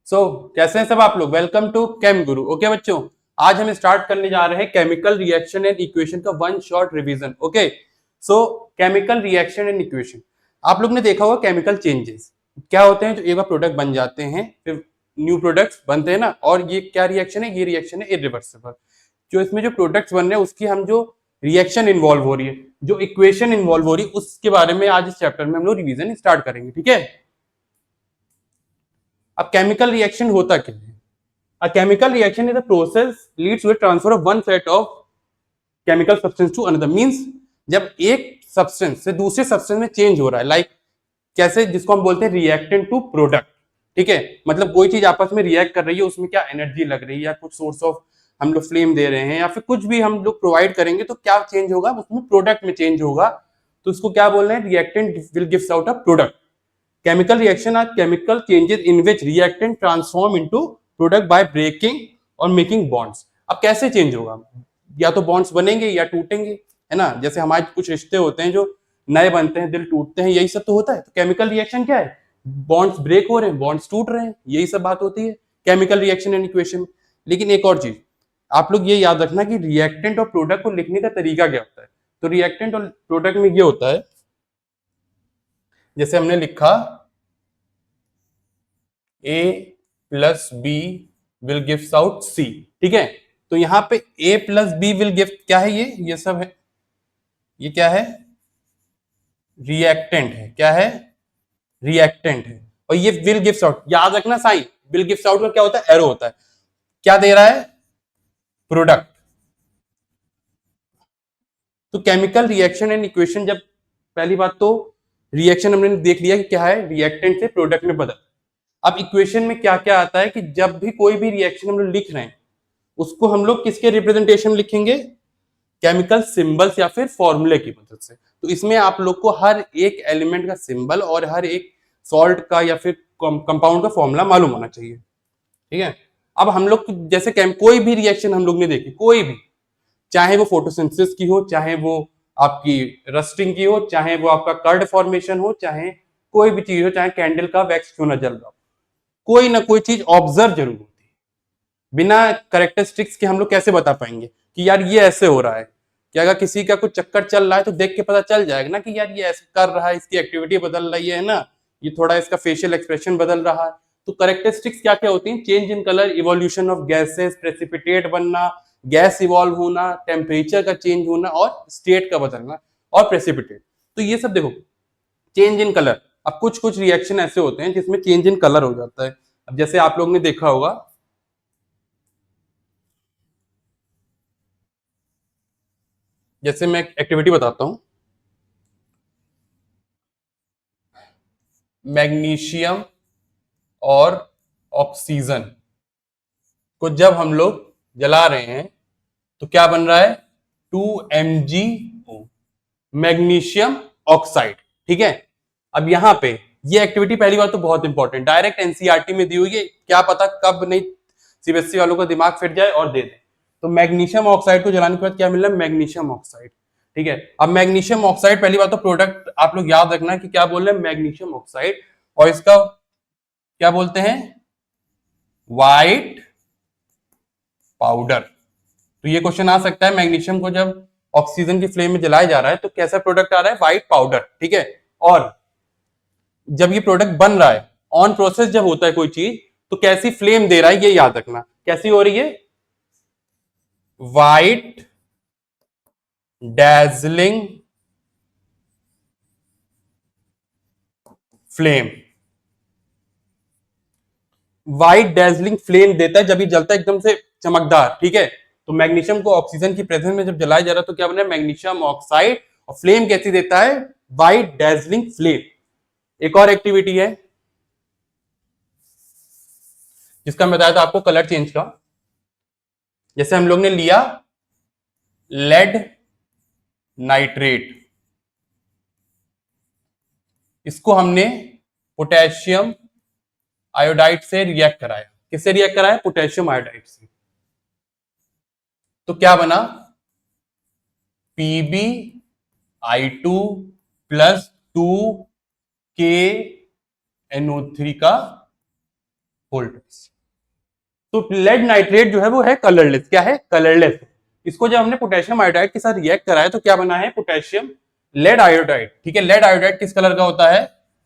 कैसे हैं सब आप लोग। Welcome to came Guru. Okay बच्चों, आज हम स्टार्ट करने जा रहे हैं केमिकल रिएक्शन एंड इक्वेशन का one short revision. Okay, so chemical reaction and equation, आप लोग ने देखा होगा केमिकल चेंजेस क्या होते हैं। जो एक बार प्रोडक्ट बन जाते हैं फिर न्यू प्रोडक्ट्स बनते हैं ना, और ये क्या रिएक्शन है, ये रिएक्शन है इरिवर्सिबल। जो इसमें जो प्रोडक्ट्स बन रहे हैं उसकी हम जो रिएक्शन इन्वॉल्व हो रही है, जो इक्वेशन इन्वॉल्व हो रही है, उसके बारे में आज इस चैप्टर में हम लोग रिवीजन स्टार्ट करेंगे। ठीक है, अब केमिकल रिएक्शन होता क्या है? A chemical reaction is a process leads to a transfer of one set of chemical substance to another. Means जब एक सब्सटेंस से दूसरे सब्सटेंस में चेंज हो रहा है, लाइक कैसे, जिसको हम बोलते हैं रिएक्टेंट टू प्रोडक्ट। ठीक है, मतलब कोई चीज आपस में रिएक्ट कर रही है, उसमें क्या एनर्जी लग रही है या कुछ सोर्स ऑफ हम लोग फ्लेम दे रहे हैं या फिर कुछ भी हम लोग प्रोवाइड करेंगे, तो क्या चेंज होगा उसमें, प्रोडक्ट में चेंज होगा। तो उसको क्या बोल रहे हैं, reactant will gives out a product. Chemical reaction are chemical changes in which reactant transform into product by breaking और making bonds। अब कैसे चेंज होगा, या तो बॉन्ड्स बनेंगे या टूटेंगे, है ना। जैसे हमारे कुछ रिश्ते होते हैं जो नए बनते हैं, दिल टूटते हैं, यही सब तो होता है। तो केमिकल रिएक्शन क्या है, बॉन्ड्स ब्रेक हो रहे हैं, बॉन्ड्स टूट रहे हैं, यही सब बात होती है केमिकल रिएक्शन एंड इक्वेशन। लेकिन एक और चीज आप लोग ये याद रखना कि रिएक्टेंट और प्रोडक्ट को लिखने का तरीका क्या होता है। तो रिएक्टेंट और प्रोडक्ट में ये होता है, जैसे हमने लिखा A plus B will gives out C। ठीक है, तो यहां पे A plus B will give, क्या है ये सब है, ये क्या है, रिएक्टेंट है। क्या है, रिएक्टेंट है। और ये विल गिव्स आउट, याद रखना साइन, विल गिव्स आउट का क्या होता है, एरो होता है। क्या दे रहा है, प्रोडक्ट। तो केमिकल रिएक्शन एंड इक्वेशन, जब पहली बात तो रिएक्शन हमने देख लिया कि क्या है, रिएक्टेंट से प्रोडक्ट में बदल। अब इक्वेशन में क्या क्या आता है कि जब भी कोई भी रिएक्शन हम लोग लिख रहे हैं, उसको हम लोग किसके रिप्रेजेंटेशन लिखेंगे, केमिकल सिंबल्स या फिर फॉर्मूले की मदद से। तो इसमें आप लोग को हर एक एलिमेंट का सिंबल और हर एक सॉल्ट का या फिर कंपाउंड का फॉर्मूला मालूम होना चाहिए। ठीक है, अब हम लोग जैसे कोई भी रिएक्शन हम लोग ने देखी, कोई भी, चाहे वो फोटोसिंथेसिस की हो, चाहे वो आपकी रस्टिंग की हो, चाहे वो आपका कर्ड फॉर्मेशन हो, चाहे कोई भी चीज हो, चाहे कैंडल का वैक्स क्यों ना जल रहा हो, कोई ना कोई चीज ऑब्जर्व जरूर होती है। बिना कैरेक्टरिस्टिक्स के हम लोग कैसे बता पाएंगे कि यार ये ऐसे हो रहा है। कि अगर किसी का कुछ चक्कर चल रहा है तो देख के पता चल जाएगा ना कि यार ये ऐसे कर रहा है, इसकी एक्टिविटी बदल रही है ना, ये थोड़ा इसका फेशियल एक्सप्रेशन बदल रहा है। तो कैरेक्टरिस्टिक्स क्या क्या होती हैं, change in colour, evolution of gases, precipitate बनना, गैस इवॉल्व होना, टेम्परेचर का चेंज होना और स्टेट का बदलना और प्रेसिपिटेट। तो ये सब देखो, चेंज इन कलर। अब कुछ कुछ रिएक्शन ऐसे होते हैं जिसमें चेंज इन कलर हो जाता है। अब जैसे आप लोग ने देखा होगा, जैसे मैं एक्टिविटी बताता हूं, मैग्नीशियम और ऑक्सीजन को जब हम लोग जला रहे हैं तो क्या बन रहा है, 2MgO, मैग्नीशियम ऑक्साइड। ठीक है, अब यहां पे ये एक्टिविटी पहली बात तो बहुत इंपॉर्टेंट, डायरेक्ट एनसीईआरटी में दी हुई है, क्या पता कब नहीं सीबीएसई वालों का दिमाग फिट जाए और दे दे। तो मैग्नीशियम ऑक्साइड को जलाने के बाद क्या मिल रहा है, मैग्नीशियम ऑक्साइड। ठीक है, अब मैग्नीशियम ऑक्साइड, पहली बात तो प्रोडक्ट आप लोग याद रखना कि क्या बोल रहे हैं, मैग्नीशियम ऑक्साइड, और इसका क्या बोलते हैं, व्हाइट पाउडर। तो ये क्वेश्चन आ सकता है, मैग्नीशियम को जब ऑक्सीजन की फ्लेम में जलाया जा रहा है तो कैसा प्रोडक्ट आ रहा है, व्हाइट पाउडर। ठीक है, और जब ये प्रोडक्ट बन रहा है, ऑन प्रोसेस जब होता है कोई चीज, तो कैसी फ्लेम दे रहा है ये याद रखना, कैसी हो रही है, white dazzling flame. White dazzling flame देता है जब ये जलता है एकदम से चमकदार। ठीक है, तो मैग्नीशियम को ऑक्सीजन की प्रेजेंस में जब जलाया जा रहा है तो क्या बना है, मैग्नीशियम ऑक्साइड, और फ्लेम कैसी देता है, व्हाइट डैजलिंग फ्लेम। एक और एक्टिविटी है जिसका मैं बताया था आपको, कलर चेंज का। जैसे हम लोग ने लिया लेड नाइट्रेट, इसको हमने पोटेशियम आयोडाइड से रिएक्ट कराया। किससे रिएक्ट कराया, पोटेशियम आयोडाइड से। तो क्या बना, PbI2 प्लस 2KNO3 का होल ट्वाइस। तो लेड नाइट्रेट जो है वो है कलरलेस। क्या है? कलरलेस। इसको जब हमने पोटेशियम आयोडाइड के साथ रिएक्ट कराया तो क्या बना है? Potassium lead iodide. ठीक है, लेड आयोडाइड किस कलर का होता है?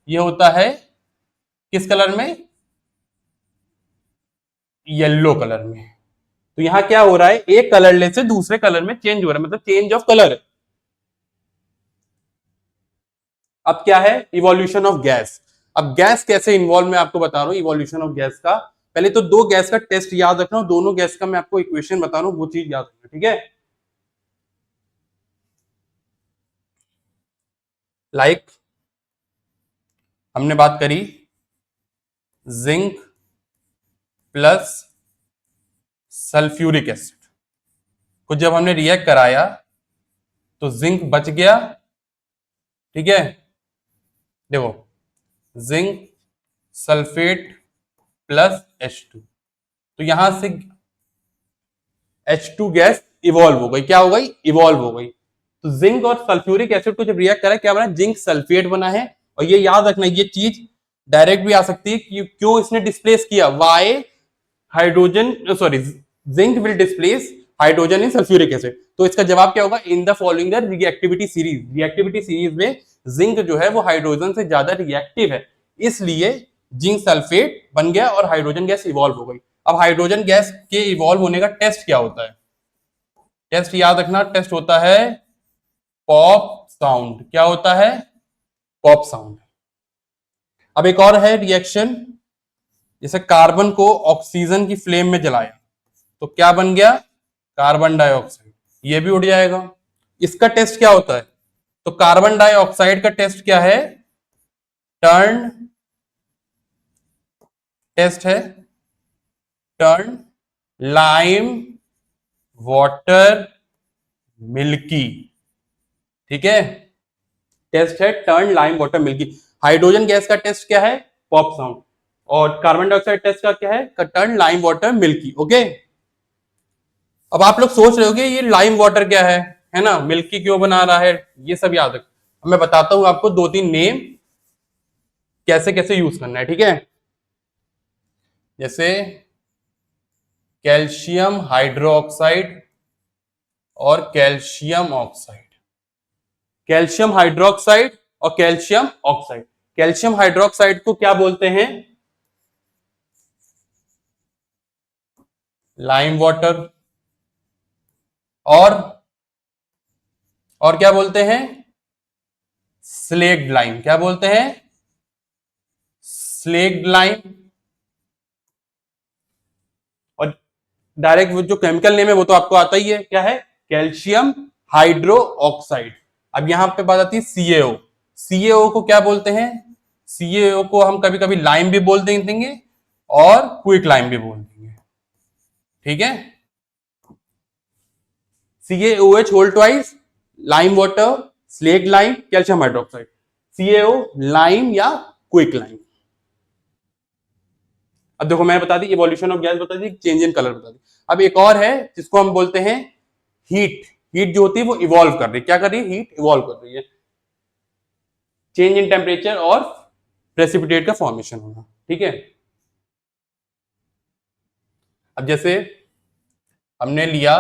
ये होता है किस कलर में? येलो कलर में। तो यहां क्या हो रहा है? एक कलरलेस से दूसरे कलर में चेंज हो रहा है, मतलब चेंज ऑफ कलर। अब क्या है? Evolution of gas. अब गैस कैसे इन्वॉल्व, मैं आपको बता रहा हूं इवोल्यूशन ऑफ गैस का। पहले तो दो गैस का टेस्ट याद रखना, दोनों गैस का मैं आपको इक्वेशन बता रहा हूं, वो चीज याद रखना। ठीक है, लाइक हमने बात करी जिंक प्लस सल्फ्यूरिक एसिड को जब हमने रिएक्ट कराया तो जिंक बच गया। ठीक है, देखो जिंक सल्फेट प्लस H2, तो यहां से H2 गैस इवॉल्व हो गई। क्या हो गई? इवॉल्व हो गई। तो जिंक और सल्फ्यूरिक एसिड को जब रिएक्ट करा क्या बना? जिंक सल्फेट बना है। और ये याद रखना, ये चीज डायरेक्ट भी आ सकती है कि क्यों इसने डिस्प्लेस किया, Y hydrogen, sorry, zinc will displace hydrogen in sulphuric acid. तो इसका जवाब क्या होगा? In the following the reactivity series. Reactivity series में जिंक जो है वो हाइड्रोजन से ज्यादा रिएक्टिव है, इसलिए जिंक सल्फेट बन गया और हाइड्रोजन गैस इवॉल्व हो गई। अब हाइड्रोजन गैस के इवॉल्व होने का टेस्ट क्या होता है? टेस्ट याद रखना, टेस्ट होता है पॉप साउंड। क्या होता है? Pop sound. अब एक और है रिएक्शन, जैसे कार्बन को ऑक्सीजन की फ्लेम में जलाया तो क्या बन गया? Carbon dioxide. ये भी उड़ जाएगा। इसका टेस्ट क्या होता है? तो कार्बन डाइऑक्साइड का टेस्ट क्या है? टर्न टेस्ट है, टर्न लाइम वाटर मिल्की। ठीक है, टेस्ट है turn lime water milky. Hydrogen gas का टेस्ट क्या है? Pop sound. और कार्बन डाइऑक्साइड टेस्ट का क्या है? Turn lime water milky. Okay, अब आप लोग सोच रहे होगे ये लाइम वाटर क्या है ना, मिल्की क्यों बना रहा है, ये सब याद रख। मैं बताता हूं आपको दो तीन नेम कैसे कैसे यूज करना है। ठीक है, जैसे कैल्शियम हाइड्रोक्साइड और कैल्शियम ऑक्साइड। कैल्शियम हाइड्रोक्साइड और कैल्शियम ऑक्साइड। कैल्शियम हाइड्रोक्साइड को क्या बोलते हैं? Lime water. और क्या बोलते हैं? Slaked lime. क्या बोलते हैं? Slaked lime. और डायरेक्ट वो जो केमिकल नेम है वो तो आपको आता ही है, क्या है? Calcium hydro oxide. अब यहां पे बात आती है CaO। CaO को क्या बोलते हैं? CaO को हम कभी कभी लाइम भी बोल देंगे और क्विक लाइम भी बोल देंगे। ठीक है, CaOH whole twice, lime water, slaked lime, calcium hydroxide. CaO lime या क्विक लाइम। अब देखो मैंने बता दी इवोल्यूशन ऑफ गैस बता दी, चेंज इन कलर बता दी। अब एक और है जिसको हम बोलते हैं हीट। हीट जो होती है वो इवॉल्व कर रही है। क्या कर रही है? हीट इवॉल्व कर रही है। चेंज इन टेम्परेचर और प्रेसिपिटेट का फॉर्मेशन होना। ठीक है, अब जैसे हमने लिया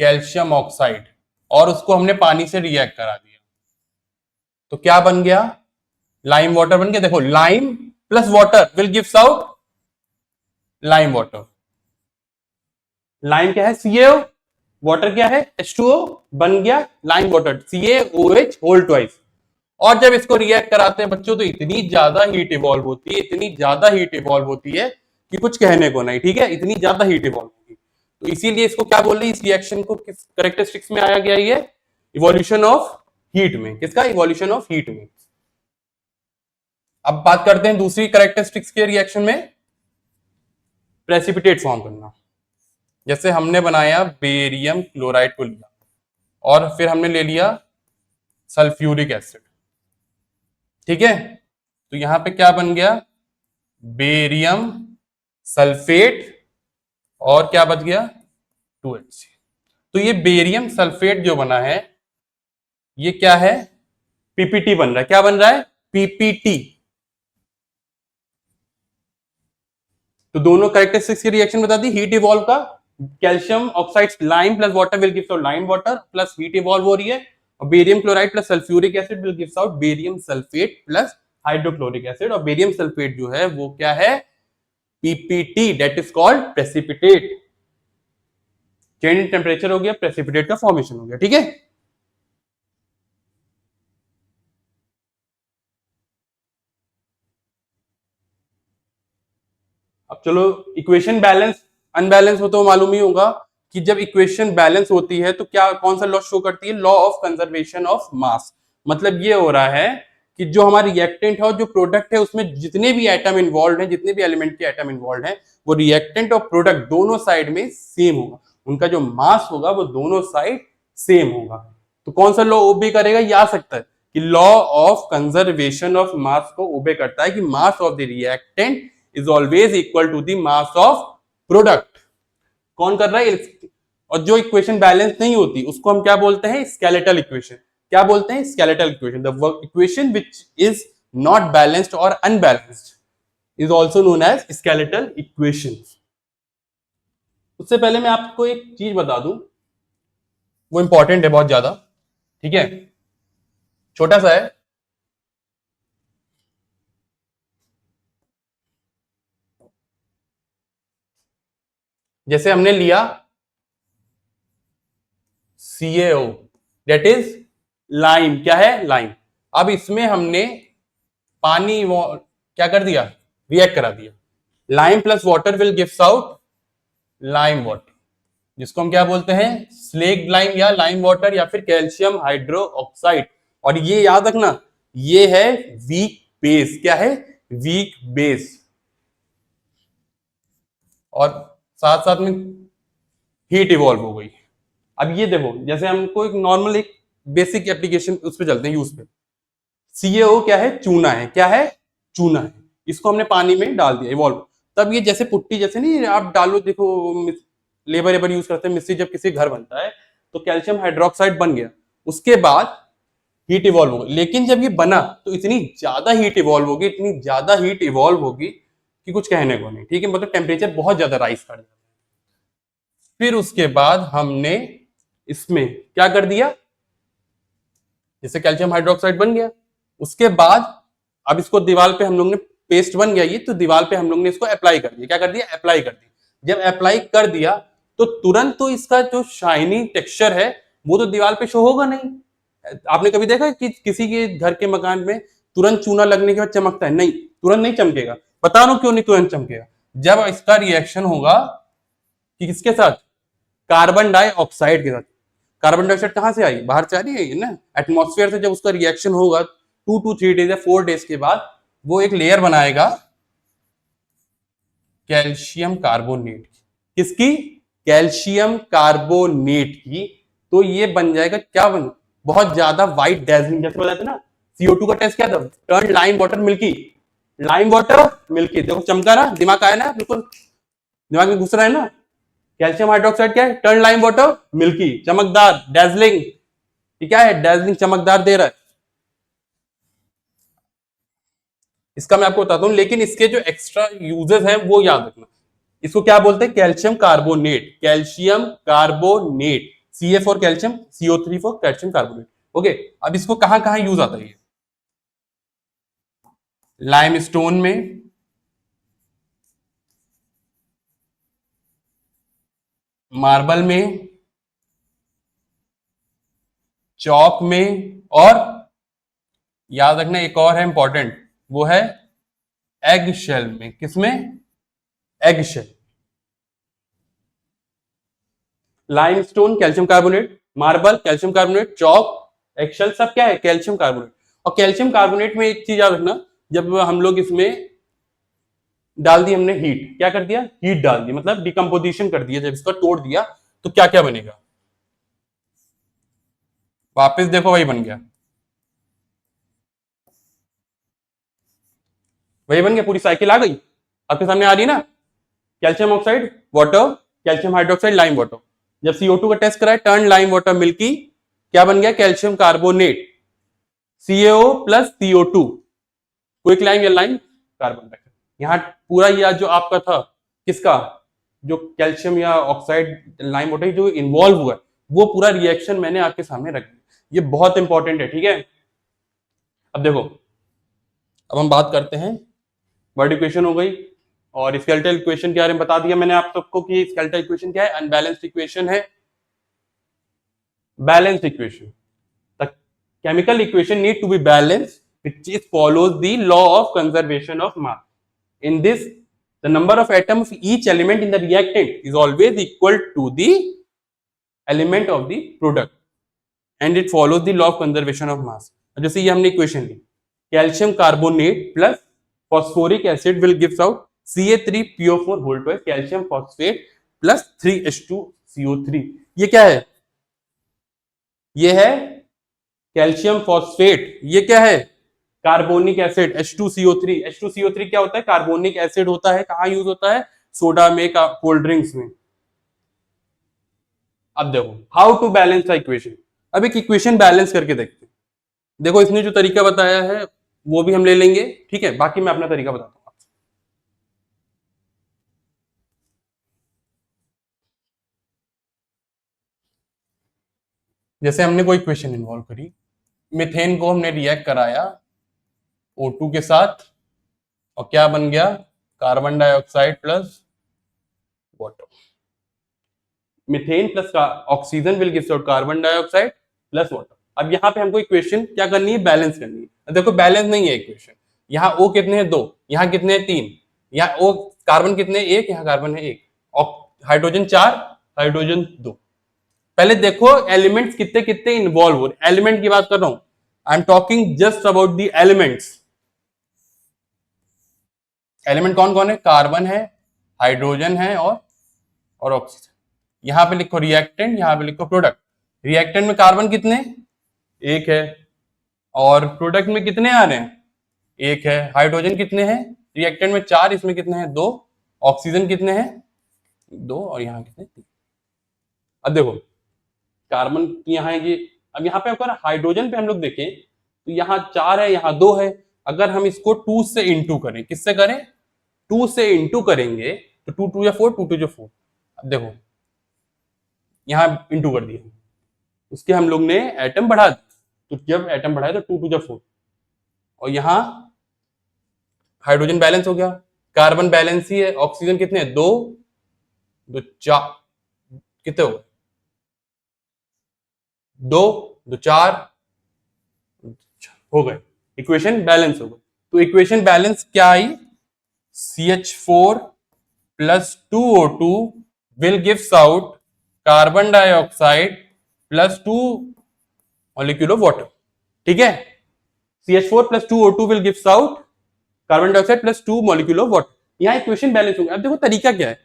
कैल्शियम ऑक्साइड और उसको हमने पानी से रिएक्ट करा दिया तो क्या बन गया? लाइम वाटर बन गया। देखो lime plus water will gives out lime water. Lime क्या है? CaO, वाटर क्या है? H2O, बन गया lime water, CaOH whole twice. और जब इसको रिएक्ट कराते हैं बच्चों तो इतनी ज्यादा हीट इवॉल्व होती है, इतनी ज्यादा हीट इवॉल्व होती है कि कुछ कहने को नहीं। ठीक है, इतनी ज्यादा हीट इवॉल्व होगी। तो इसीलिए इसको क्या बोल रहे हैं? इस रिएक्शन को किस करेक्टरिस्टिक्स में आया गया? ये इवोल्यूशन ऑफ हीट में। किसका? इवोल्यूशन ऑफ हीट में। अब बात करते हैं दूसरी करेक्टरिस्टिक्स के रिएक्शन में, प्रेसिपिटेट फॉर्म करना। जैसे हमने बनाया बेरियम क्लोराइड को लिया और फिर हमने ले लिया सल्फ्यूरिक एसिड। ठीक है, तो यहां पे क्या बन गया? बेरियम सल्फेट और क्या बच गया? 2H। तो ये बेरियम सल्फेट जो बना है ये क्या है? PPT बन रहा है। क्या बन रहा है? PPT। तो दोनों कैरेक्टरिस्टिक्स की रिएक्शन बता दी। हीट इवॉल्व का calcium oxide lime plus water will gives out lime water plus heat evolve हो रही है, और barium chloride plus sulphuric acid will gives out barium sulphate plus hydrochloric acid. और बेरियम सल्फेट जो है वो क्या है, PPT, that is called precipitate. Change in temperature हो गया, प्रेसिपिटेट का फॉर्मेशन हो गया। ठीक है, अब चलो इक्वेशन बैलेंस अनबैलेंस हो तो मालूम ही होगा कि जब इक्वेशन बैलेंस होती है तो क्या कौन सा लॉ शो करती है, लॉ ऑफ कंजर्वेशन ऑफ मास। मतलब ये हो रहा है कि जो हमारा रिएक्टेंट है और जो प्रोडक्ट है उसमें जितने भी एटम इन्वॉल्व हैं, जितने भी एलिमेंट के एटम इन्वॉल्व हैं, वो रिएक्टेंट और प्रोडक्ट दोनों साइड में सेम होगा, उनका जो मास होगा वो दोनों साइड सेम होगा। तो कौन सा लॉ ओबे करेगा, ये आ सकता है कि law of conservation of mass को ओबे करता है कि mass of the reactant is always equal to the mass of product. कौन कर रहा है, और जो इक्वेशन बैलेंस नहीं होती उसको हम क्या बोलते हैं, स्केलेटल इक्वेशन। क्या बोलते हैं, skeletal equation. The equation which is not balanced और unbalanced is also known as skeletal equation. उससे पहले मैं आपको एक चीज बता दूं, वो इंपॉर्टेंट है बहुत ज्यादा। ठीक है, छोटा सा है। जैसे हमने लिया CaO, दैट इज लाइम। क्या है, लाइम। अब इसमें हमने पानी क्या कर दिया, रिएक्ट करा दिया। Lime plus water will gives out lime water, जिसको हम क्या बोलते हैं, स्लेक्ड लाइम या लाइम वाटर या फिर कैल्शियम हाइड्रो ऑक्साइड। और ये याद रखना, ये है वीक बेस। क्या है, वीक बेस। और साथ साथ में हीट इवॉल्व हो गई। अब ये देखो, जैसे हमको एक नॉर्मल एक बेसिक एप्लीकेशन उस पर चलते हैं, यूज पे। CaO क्या है, चूना है। क्या है, चूना है। इसको हमने पानी में डाल दिया, इवॉल्व। तब ये जैसे पुट्टी, जैसे नहीं आप डालो, देखो लेबर एबर यूज करते हैं मिस्त्री, जब किसी घर बनता है तो कैल्शियम हाइड्रोक्साइड बन गया, उसके बाद हीट इवॉल्व हो गई। लेकिन जब ये बना तो इतनी ज्यादा हीट इवॉल्व होगी, इतनी ज्यादा हीट इवॉल्व होगी कि कुछ कहने को नहीं। ठीक है, मतलब टेम्परेचर बहुत ज्यादा राइज कर जाता है। फिर उसके बाद हमने इसमें क्या कर दिया, जैसे कैल्शियम हाइड्रोक्साइड बन गया, उसके बाद अब इसको दीवार पे हम लोग ने पेस्ट बन गया ये, तो दीवार पे हम लोग ने इसको अप्लाई कर दिया। क्या कर दिया, अप्लाई कर दिया। जब अप्लाई कर दिया तो तुरंत तो इसका जो शाइनी टेक्सचर है वो तो दीवार पे शो होगा नहीं। आपने कभी देखा कि किसी के घर के मकान में तुरंत चूना लगने के बाद चमकता है? नहीं, तुरंत नहीं चमकेगा। बता रहा हूं क्यों नहीं तुरंत चमकेगा, जब इसका रिएक्शन होगा कि किसके साथ, कार्बन डाइऑक्साइड के साथ। कार्बन डाइऑक्साइड कहां से आई, बाहर से आ रही है ना, एटमॉस्फेयर से। जब उसका रिएक्शन होगा 2 to 3 डेज या 4 डेज के बाद, वो एक लेयर बनाएगा कैल्शियम कार्बोनेट की। किसकी, कैल्शियम कार्बोनेट की। तो ये बन जाएगा, क्या बन, बहुत ज्यादा व्हाइट डेजलिंग। जैसे बताते ना CO2 का टेस्ट क्या था, turn lime water milky, lime water milky. देखो चमका रहा, दिमाग आया ना, बिल्कुल दिमाग में घुस रहा है ना। कैल्शियम हाइड्रोक्साइड क्या है, टर्न लाइम वाटर मिल्की, चमकदार, डेजलिंग। क्या है, डेजलिंग, चमकदार दे रहा है। इसका मैं आपको बताता हूं, लेकिन इसके जो एक्स्ट्रा यूजेस हैं वो याद रखना। इसको क्या बोलते हैं, calcium carbonate, calcium carbonate. Ca for calcium, CO3 for calcium carbonate. Okay, अब इसको कहां कहां यूज आता है, लाइमस्टोन में, मार्बल में, चौक में, और याद रखना एक और है इंपॉर्टेंट, वो है एग शेल में। किसमें, egg shell. Limestone calcium carbonate, marble calcium carbonate, chalk, eggshell, सब क्या है, कैल्शियम कार्बोनेट। और कैल्शियम कार्बोनेट में एक चीज याद रखना, जब हम लोग इसमें डाल दी हमने हीट, क्या कर दिया, हीट डाल दी, मतलब डिकम्पोजिशन कर दिया। जब इसको तोड़ दिया तो क्या क्या बनेगा, वापस देखो वही बन गया, वही बन गया, पूरी साइकिल आ गई आपके सामने आ रही है ना। Calcium oxide water, calcium hydroxide lime water. जब CO2 का टेस्ट कराए, टर्न लाइम वाटर मिल्की, क्या बन गया, calcium carbonate, CaO plus CO2, quick lime या लाइम कार्बन डाइऑक्साइड। यहां पूरा यह जो आपका था किसका, जो कैल्शियम या ऑक्साइड लाइम वाटर जो इन्वॉल्व हुआ है वो पूरा रिएक्शन मैंने आपके सामने रख दिया। ये बहुत इंपॉर्टेंट है, ठीक है। अब देखो, अब हम बात करते हैं, वर्ड इक्वेशन हो गई और स्केलेटल इक्वेशन के बारे में बता दिया मैंने आप सबको कि स्केलेटल इक्वेशन क्या है, अनबैलेंस्ड इक्वेशन है। Balanced equation, the chemical equation need to be balanced which is follows the law of conservation of mass. In this, the number of atoms of each element in the reactant is always equal to the element of the product and it follows the law of conservation of mass. जैसे ये हमने equation ली, calcium carbonate plus phosphoric acid will gives out CA3PO4 whole twice calcium phosphate plus 3H2CO3। ये क्या है, ये है calcium phosphate, ये क्या है कार्बोनिक एसिड H2CO3। H2CO3 क्या होता है, कार्बोनिक एसिड होता है। कहां यूज होता है, सोडा में, कोल्ड ड्रिंक्स में। अब देखो how to balance the equation, अब एक इक्वेशन बैलेंस करके देखते हैं। देखो इसने जो तरीका बताया है वो भी हम ले लेंगे, ठीक है, बाकी मैं अपना तरीका बताता हूं। जैसे हमने कोई इक्वेशन इन्वॉल्व करी, मीथेन को हमने रिएक्ट कराया O2 के साथ और क्या बन गया, carbon dioxide plus water. Methane plus oxygen will gives out carbon dioxide plus water. अब यहाँ पे हमको इक्वेशन क्या करनी है, बैलेंस करनी है। देखो बैलेंस नहीं है इक्वेशन, यहाँ O कितने हैं 2, यहाँ कितने हैं 3, यहाँ O कार्बन कितने हैं 1, यहाँ कार्बन है 1, हाइड्रोजन 4, हाइड्रोजन 2। पहले देखो एलिमेंट्स कितने कितने इन्वॉल्व हो रहे, एलिमेंट की बात कर रहा हूं, I am talking just about the elements. Element कौन कौन है, कार्बन है, हाइड्रोजन है और ऑक्सीजन। यहां पे लिखो रिएक्टेंट, यहां पे लिखो प्रोडक्ट। रिएक्टेंट में कार्बन कितने, 1 है, और प्रोडक्ट में कितने आ रहे हैं, 1 है। हाइड्रोजन कितने हैं, रिएक्टेंट में 4, इसमें कितने हैं 2, ऑक्सीजन कितने हैं 2, और यहाँ कितने 3। अब देखो कार्बन यहाँ है ये, अब यहाँ पे अगर हाइड्रोजन पे हम लोग देखें तो यहाँ 4 है, यहाँ 2 है। अगर हम इसको 2 से इंटू करें, किससे करें, 2 से इंटू करेंगे तो 2 2 या 4, 2 2 4। अब देखो यहाँ इंटू कर दिया, उसके हम लोग ने एटम बढ़ा दिया, तो जब एटम बढ़ाए तो 2 2 जा 4, और यहाँ हाइड्रोजन बैलेंस हो गया, कार्बन बैलेंस ही है, ऑक्सीजन कितने, 2 2 4, कितने हो गए, 2 2 4 हो गए, इक्वेशन बैलेंस हो गई। तो इक्वेशन बैलेंस क्या आई, CH4 plus 2O2 will gives out carbon dioxide plus 2 molecule of water, ठीक है। CH4 plus 2O2 will gives out carbon dioxide plus 2 molecule of water. यहाँ इक्वेशन बैलेंस हो गया। अब देखो तरीका क्या है,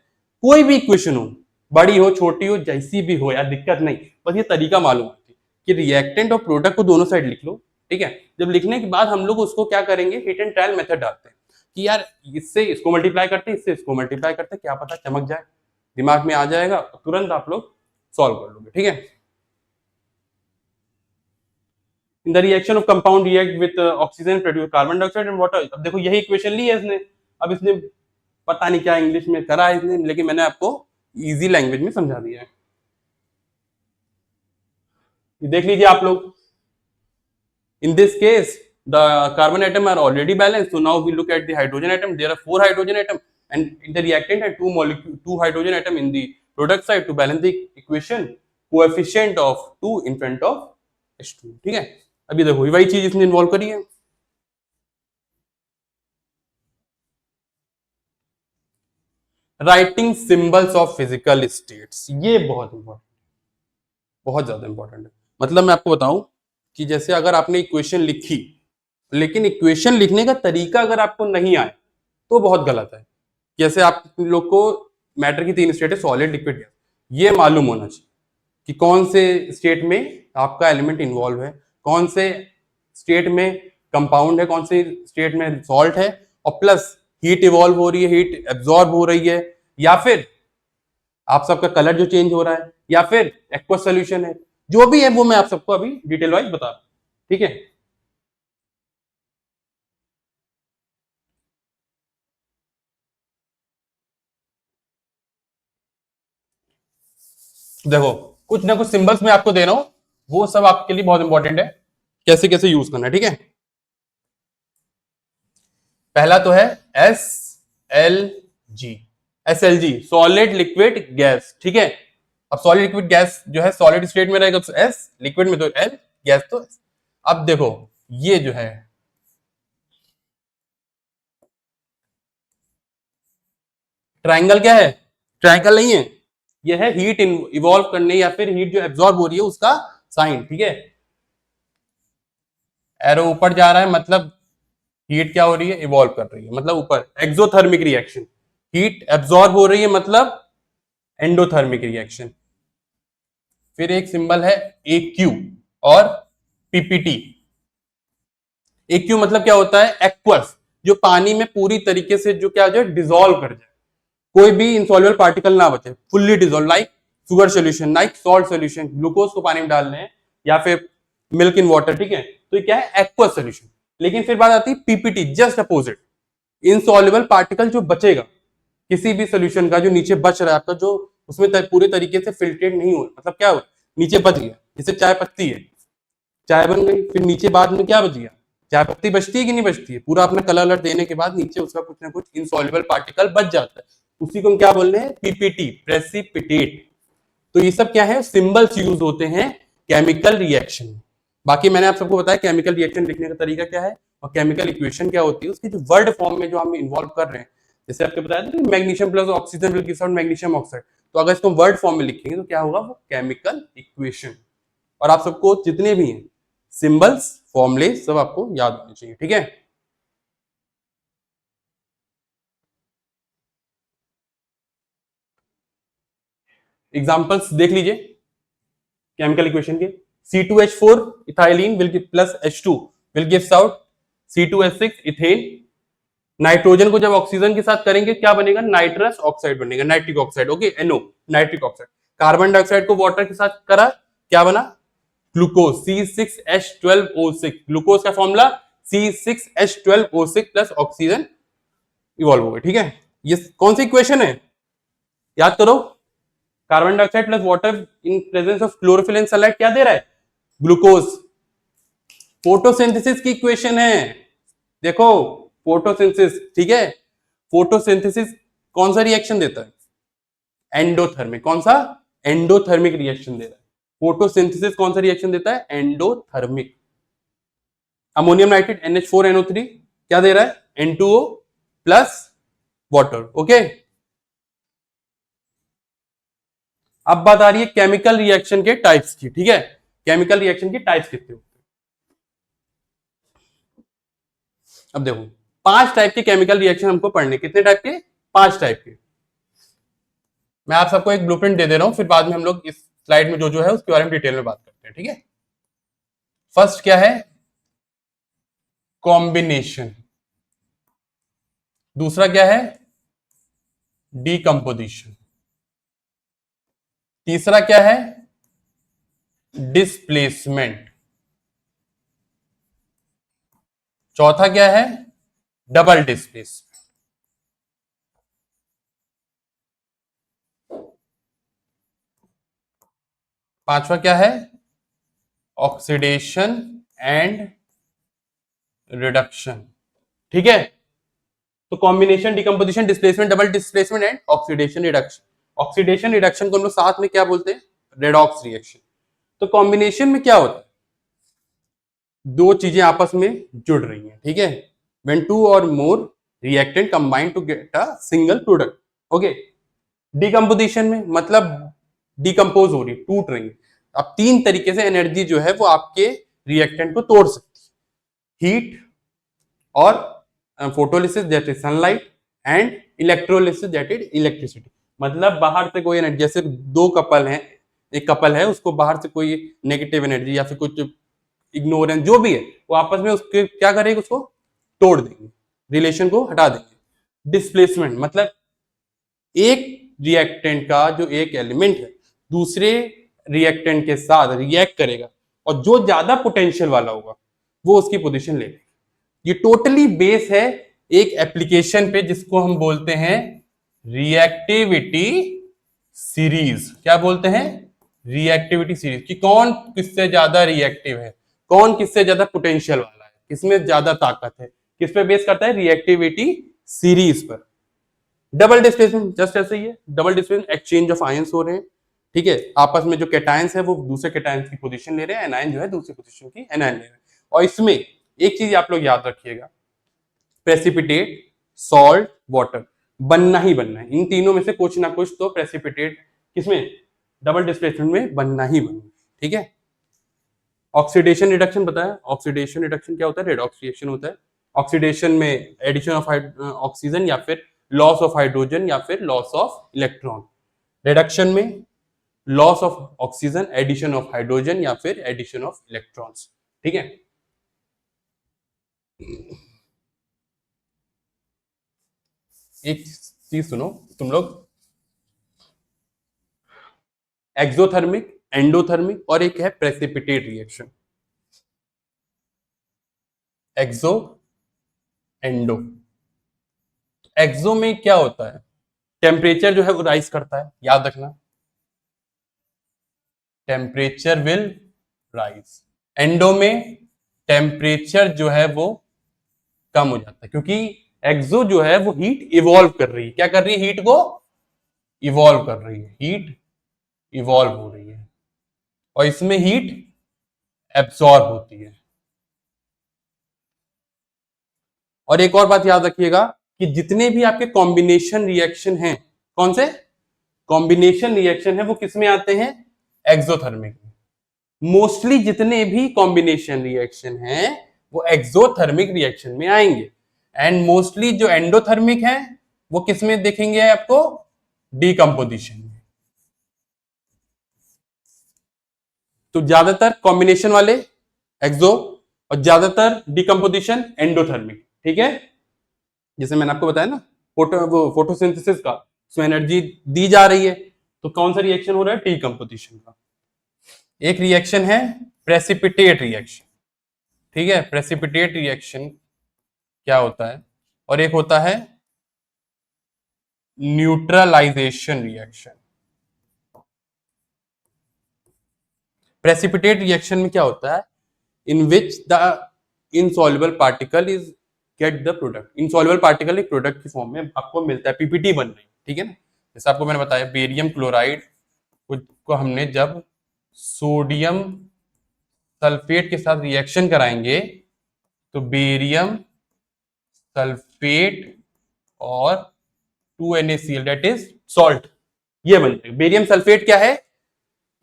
कोई भी इक्वेशन हो, बड़ी हो छोटी हो जैसी भी हो यार दिक्कत नहीं, बस ये तरीका मालूम है कि रिएक्टेंट और प्रोडक्ट को दोनों साइड लिख लो, ठीक है। जब लिखने के बाद हम लोग उसको क्या करेंगे, हिट एंड ट्रायल मेथड डालते हैं कि यार इससे इसको मल्टीप्लाई करते हैं, इससे इसको मल्टीप्लाई करते हैं, क्या पता चमक जाए, दिमाग में आ जाएगा, तुरंत आप लोग सॉल्व कर लोगे, ठीक है। In the reaction of compound react with oxygen produce carbon dioxide and water. अब देखो यही इक्वेशन ली है इसने, अब इसने पता नहीं क्या इंग्लिश में करा है इसने, लेकिन मैंने आपको इजी लैंग्वेज में समझा दिया है। देख लीजिए आप लोग, in this case the carbon atom are already balanced, so now we look at the hydrogen atom. There are 4 hydrogen atom and in the reactant and 2 hydrogen atom in the product side to balance the equation, coefficient of 2 in front of H2, ठीक है। अभी देखो वही चीज इसने involve करी है। Writing symbols of physical states, ये बहुत इंपॉर्टेंट, बहुत ज्यादा इंपॉर्टेंट है। मतलब मैं आपको बताऊं कि जैसे अगर आपने इक्वेशन लिखी, लेकिन इक्वेशन लिखने का तरीका अगर आपको नहीं आए तो बहुत गलत है। जैसे आप लोग को मैटर की 3 स्टेट है, सॉलिड लिक्विड गैस, ये मालूम होना चाहिए कि कौन से स्टेट में आपका एलिमेंट इन्वॉल्व है, कौन से स्टेट में कंपाउंड है, कौन से स्टेट में सॉल्ट है, और प्लस हीट इवॉल्व हो रही है, हीट एब्जॉर्ब हो रही है, या फिर आप सबका कलर जो चेंज हो रहा है, या फिर एक्वस सोल्यूशन है, जो भी है वो मैं आप सबको अभी डिटेल वाइज बता रहा हूं, ठीक है। देखो कुछ ना कुछ सिंबल्स मैं आपको दे रहा हूं, वो सब आपके लिए बहुत इंपॉर्टेंट है, कैसे कैसे यूज करना है, ठीक है। पहला तो है S L G, S L G solid liquid gas, ठीक है। अब सॉलिड लिक्विड गैस जो है सॉलिड स्टेट में रहेगा तो एस, लिक्विड में तो एल, गैस तो एस। अब देखो ये जो है ट्राइंगल क्या है, ट्राइंगल नहीं है, ये है हीट इवॉल्व करने या फिर हीट जो एब्जॉर्ब हो रही है उसका साइन, ठीक है। एरो ऊपर जा रहा है मतलब हीट क्या हो रही है, इवॉल्व कर रही है, मतलब ऊपर एक्सोथर्मिक रिएक्शन, हीट एब्जॉर्ब हो रही है मतलब एंडोथर्मिक रिएक्शन। फिर एक सिंबल है ए क्यू और पीपीटी। ए क्यू मतलब क्या होता है, एक्वस, जो पानी में पूरी तरीके से जो क्या हो जाए, डिजोल्व कर जाए, कोई भी इंसॉल्युबल पार्टिकल ना बचे, fully dissolve, like sugar solution, like salt solution, glucose को पानी में डालने हैं या फिर मिल्क इन वाटर, ठीक है, तो ये क्या है, एक्वस सोल्यूशन। लेकिन फिर बात आती है PPT, just opposite, insoluble particle जो बचेगा किसी भी सोल्यूशन का, जो नीचे बच रहा है आपका, जो उसमें पूरे तरीके से फिल्ट्रेट नहीं हो, मतलब क्या हो, नीचे बच गया, जैसे चाय पत्ती है, चाय बन गई, फिर नीचे बाद में क्या बच गया, चाय पत्ती बचती है कि नहीं बचती है, पूरा अपना कलर अलर देने के बाद नीचे उसका कुछ ना कुछ इनसॉल्युबल पार्टिकल बच जाता है, उसी को हम क्या बोल रहे हैं, पीपीटी, प्रेसिपिटेट। तो ये सब क्या है, सिंबल्स यूज होते हैं केमिकल रिएक्शन में। बाकी मैंने आप सबको बताया केमिकल रिएक्शन लिखने का तरीका क्या है और केमिकल इक्वेशन क्या होती है, उसकी जो वर्ड फॉर्म में जो हम इन्वॉल्व कर रहे हैं, जैसे आपको बताया था magnesium plus oxygen will give out magnesium oxide, तो अगर इसको वर्ड फॉर्म में लिखेंगे तो क्या होगा, वो केमिकल इक्वेशन। और आप सबको जितने भी हैं सिंबल्स, फॉर्मूले सब आपको याद होने चाहिए, ठीक है। एग्जांपल्स देख लीजिए केमिकल इक्वेशन के। C2H4 ethylene will give plus H2 will gives out C2H6 ethane. Nitrogen को जब ऑक्सीजन के साथ करेंगे क्या बनेगा, नाइट्रस ऑक्साइड बनेगा, nitric oxide, okay, NO, nitric oxide. Carbon dioxide को वाटर के साथ करा, क्या बना, ग्लूकोज, C6H12O6, ग्लूकोज का formula C6H12O6 plus oxygen evolve हो गए, ठीक है। ये कौन सी इक्वेशन है, याद करो, carbon dioxide plus water in presence of chlorophyll and sunlight क्या दे रहा है, ग्लूकोज। फोटोसिंथेसिस की इक्वेशन है, देखो फोटोसिंथेसिस, ठीक है, फोटोसिंथेसिस कौन सा रिएक्शन देता है, एंडोथर्मिक, कौन सा, एंडोथर्मिक रिएक्शन दे रहा है। फोटोसिंथेसिस कौन सा रिएक्शन देता है, एंडोथर्मिक। अमोनियम नाइट्रेट NH4NO3 क्या दे रहा है, N2O प्लस वाटर, ओके। अब बात आ रही है केमिकल रिएक्शन के टाइप्स की, ठीक है, केमिकल रिएक्शन के टाइप्स कितने होते हैं। अब देखो 5 टाइप के केमिकल रिएक्शन हमको पढ़ने, कितने टाइप के, 5 टाइप के। मैं आप सबको एक ब्लूप्रिंट दे दे रहा हूं, फिर बाद में हम लोग इस स्लाइड में जो है उसके बारे में डिटेल में बात करते हैं, ठीक है। फर्स्ट क्या है, कॉम्बिनेशन। दूसरा क्या है, डीकंपोजिशन। तीसरा क्या है, डिस्प्लेसमेंट। चौथा क्या है, डबल डिस्प्लेसमेंट। पांचवा क्या है, ऑक्सीडेशन एंड रिडक्शन, ठीक है। तो combination, decomposition, displacement, double displacement and oxidation reduction. Oxidation reduction को हम लोग साथ में क्या बोलते हैं, रेडॉक्स रिएक्शन। तो कॉम्बिनेशन में क्या होता है, दो चीजें आपस में जुड़ रही हैं, ठीक है, when two or more reactant combine to get a single product, okay. Decomposition में मतलब डिकम्पोज हो रही है, टूट रही है। अब 3 तरीके से एनर्जी जो है वो आपके रिएक्टेंट को तोड़ सकती है, हीट और photolysis that is sunlight and electrolysis that is electricity. मतलब बाहर से कोई एनर्जी, जैसे दो कपल हैं, एक कपल है उसको बाहर से कोई नेगेटिव एनर्जी या फिर कुछ इग्नोरेंस जो भी है, वो आपस में उसके क्या करेंगे, उसको तोड़ देंगे, रिलेशन को हटा देंगे। डिस्प्लेसमेंट मतलब एक रिएक्टेंट का जो एक एलिमेंट है दूसरे रिएक्टेंट के साथ रिएक्ट करेगा और जो ज्यादा पोटेंशियल वाला होगा वो उसकी पोजीशन ले लेगा। ये टोटली बेस है एक एप्लीकेशन पे जिसको हम बोलते हैं रिएक्टिविटी सीरीज। क्या बोलते हैं, रिएक्टिविटी सीरीज कि कौन किससे ज्यादा रिएक्टिव है, कौन किससे ज्यादा पोटेंशियल वाला है, किसमें ज्यादा ताकत है, किस पे बेस करता है, रिएक्टिविटी सीरीज पर। डबल डिस्प्लेसमेंट जस्ट ऐसे ही है, double displacement exchange of ions हो रहे हैं, ठीक है, आपस में जो कैटायंस है वो दूसरे कैटायंस की पोजीशन ले रहे हैं, एनायन जो है दूसरी पोजीशन की एनायन ले रहे हैं। और इसमें एक चीज आप लोग याद रखिएगा, प्रेसिपिटेट, सॉल्ट, वाटर बनना ही बनना है, इन तीनों में से कुछ ना कुछ तो प्रेसिपिटेट किसमें, डबल डिस्प्लेसमेंट में बनना ही बनना, ठीक है। ऑक्सीडेशन रिडक्शन बताया, ऑक्सीडेशन रिडक्शन क्या होता है, रेडॉक्स रिएक्शन होता है। ऑक्सीडेशन में एडिशन ऑफ ऑक्सीजन या फिर लॉस ऑफ हाइड्रोजन या फिर लॉस ऑफ इलेक्ट्रॉन। रिडक्शन में loss of oxygen, addition of hydrogen या फिर एडिशन ऑफ इलेक्ट्रॉन्स, ठीक है। एक चीज सुनो तुम लोग, एक्सोथर्मिक, एंडोथर्मिक और एक है प्रेसिपिटेट रिएक्शन। एक्सो, एंडो। एक्सो में क्या होता है, टेम्परेचर जो है वो राइज करता है, याद रखना, टेम्परेचर विल राइज। एंडो में टेम्परेचर जो है वो कम हो जाता है, क्योंकि एक्सो जो है वो हीट इवॉल्व कर रही है, क्या कर रही है, हीट को इवॉल्व कर रही है, हीट इवॉल्व हो रही है, और इसमें हीट एब्सॉर्ब होती है। और एक और बात याद रखिएगा कि जितने भी आपके कॉम्बिनेशन रिएक्शन हैं, कौन से कॉम्बिनेशन रिएक्शन है वो किसमें आते हैं, एक्सोथर्मिक में। मोस्टली जितने भी कॉम्बिनेशन रिएक्शन हैं वो एक्सोथर्मिक रिएक्शन में आएंगे, एंड मोस्टली जो एंडोथर्मिक है वो किसमें देखेंगे आपको, डीकंपोजिशन में। तो ज्यादातर कॉम्बिनेशन वाले एक्सो और ज्यादातर डीकंपोजिशन एंडोथर्मिक, ठीक है। जैसे मैंने आपको बताया ना, फोटोसिंथेसिस का उसमें एनर्जी दी जा रही है, तो कौन सा रिएक्शन हो रहा है, डीकंपोजिशन का। एक रिएक्शन है प्रेसिपिटेट रिएक्शन, ठीक है, प्रेसिपिटेट रिएक्शन क्या होता है, और एक होता है न्यूट्रलाइजेशन रिएक्शन। प्रेसिपिटेट रिएक्शन में क्या होता है, in which the insoluble particle is get the product, insoluble particle एक प्रोडक्ट की फॉर्म में आपको मिलता है, पीपीटी बन रही है, ठीक है ना। जैसे आपको मैंने बताया बेरियम क्लोराइड को हमने जब सोडियम सल्फेट के साथ रिएक्शन कराएंगे तो बेरियम सल्फेट और 2NaCl दैट इज सॉल्ट, ये बनते हैं। बेरियम सल्फेट क्या है,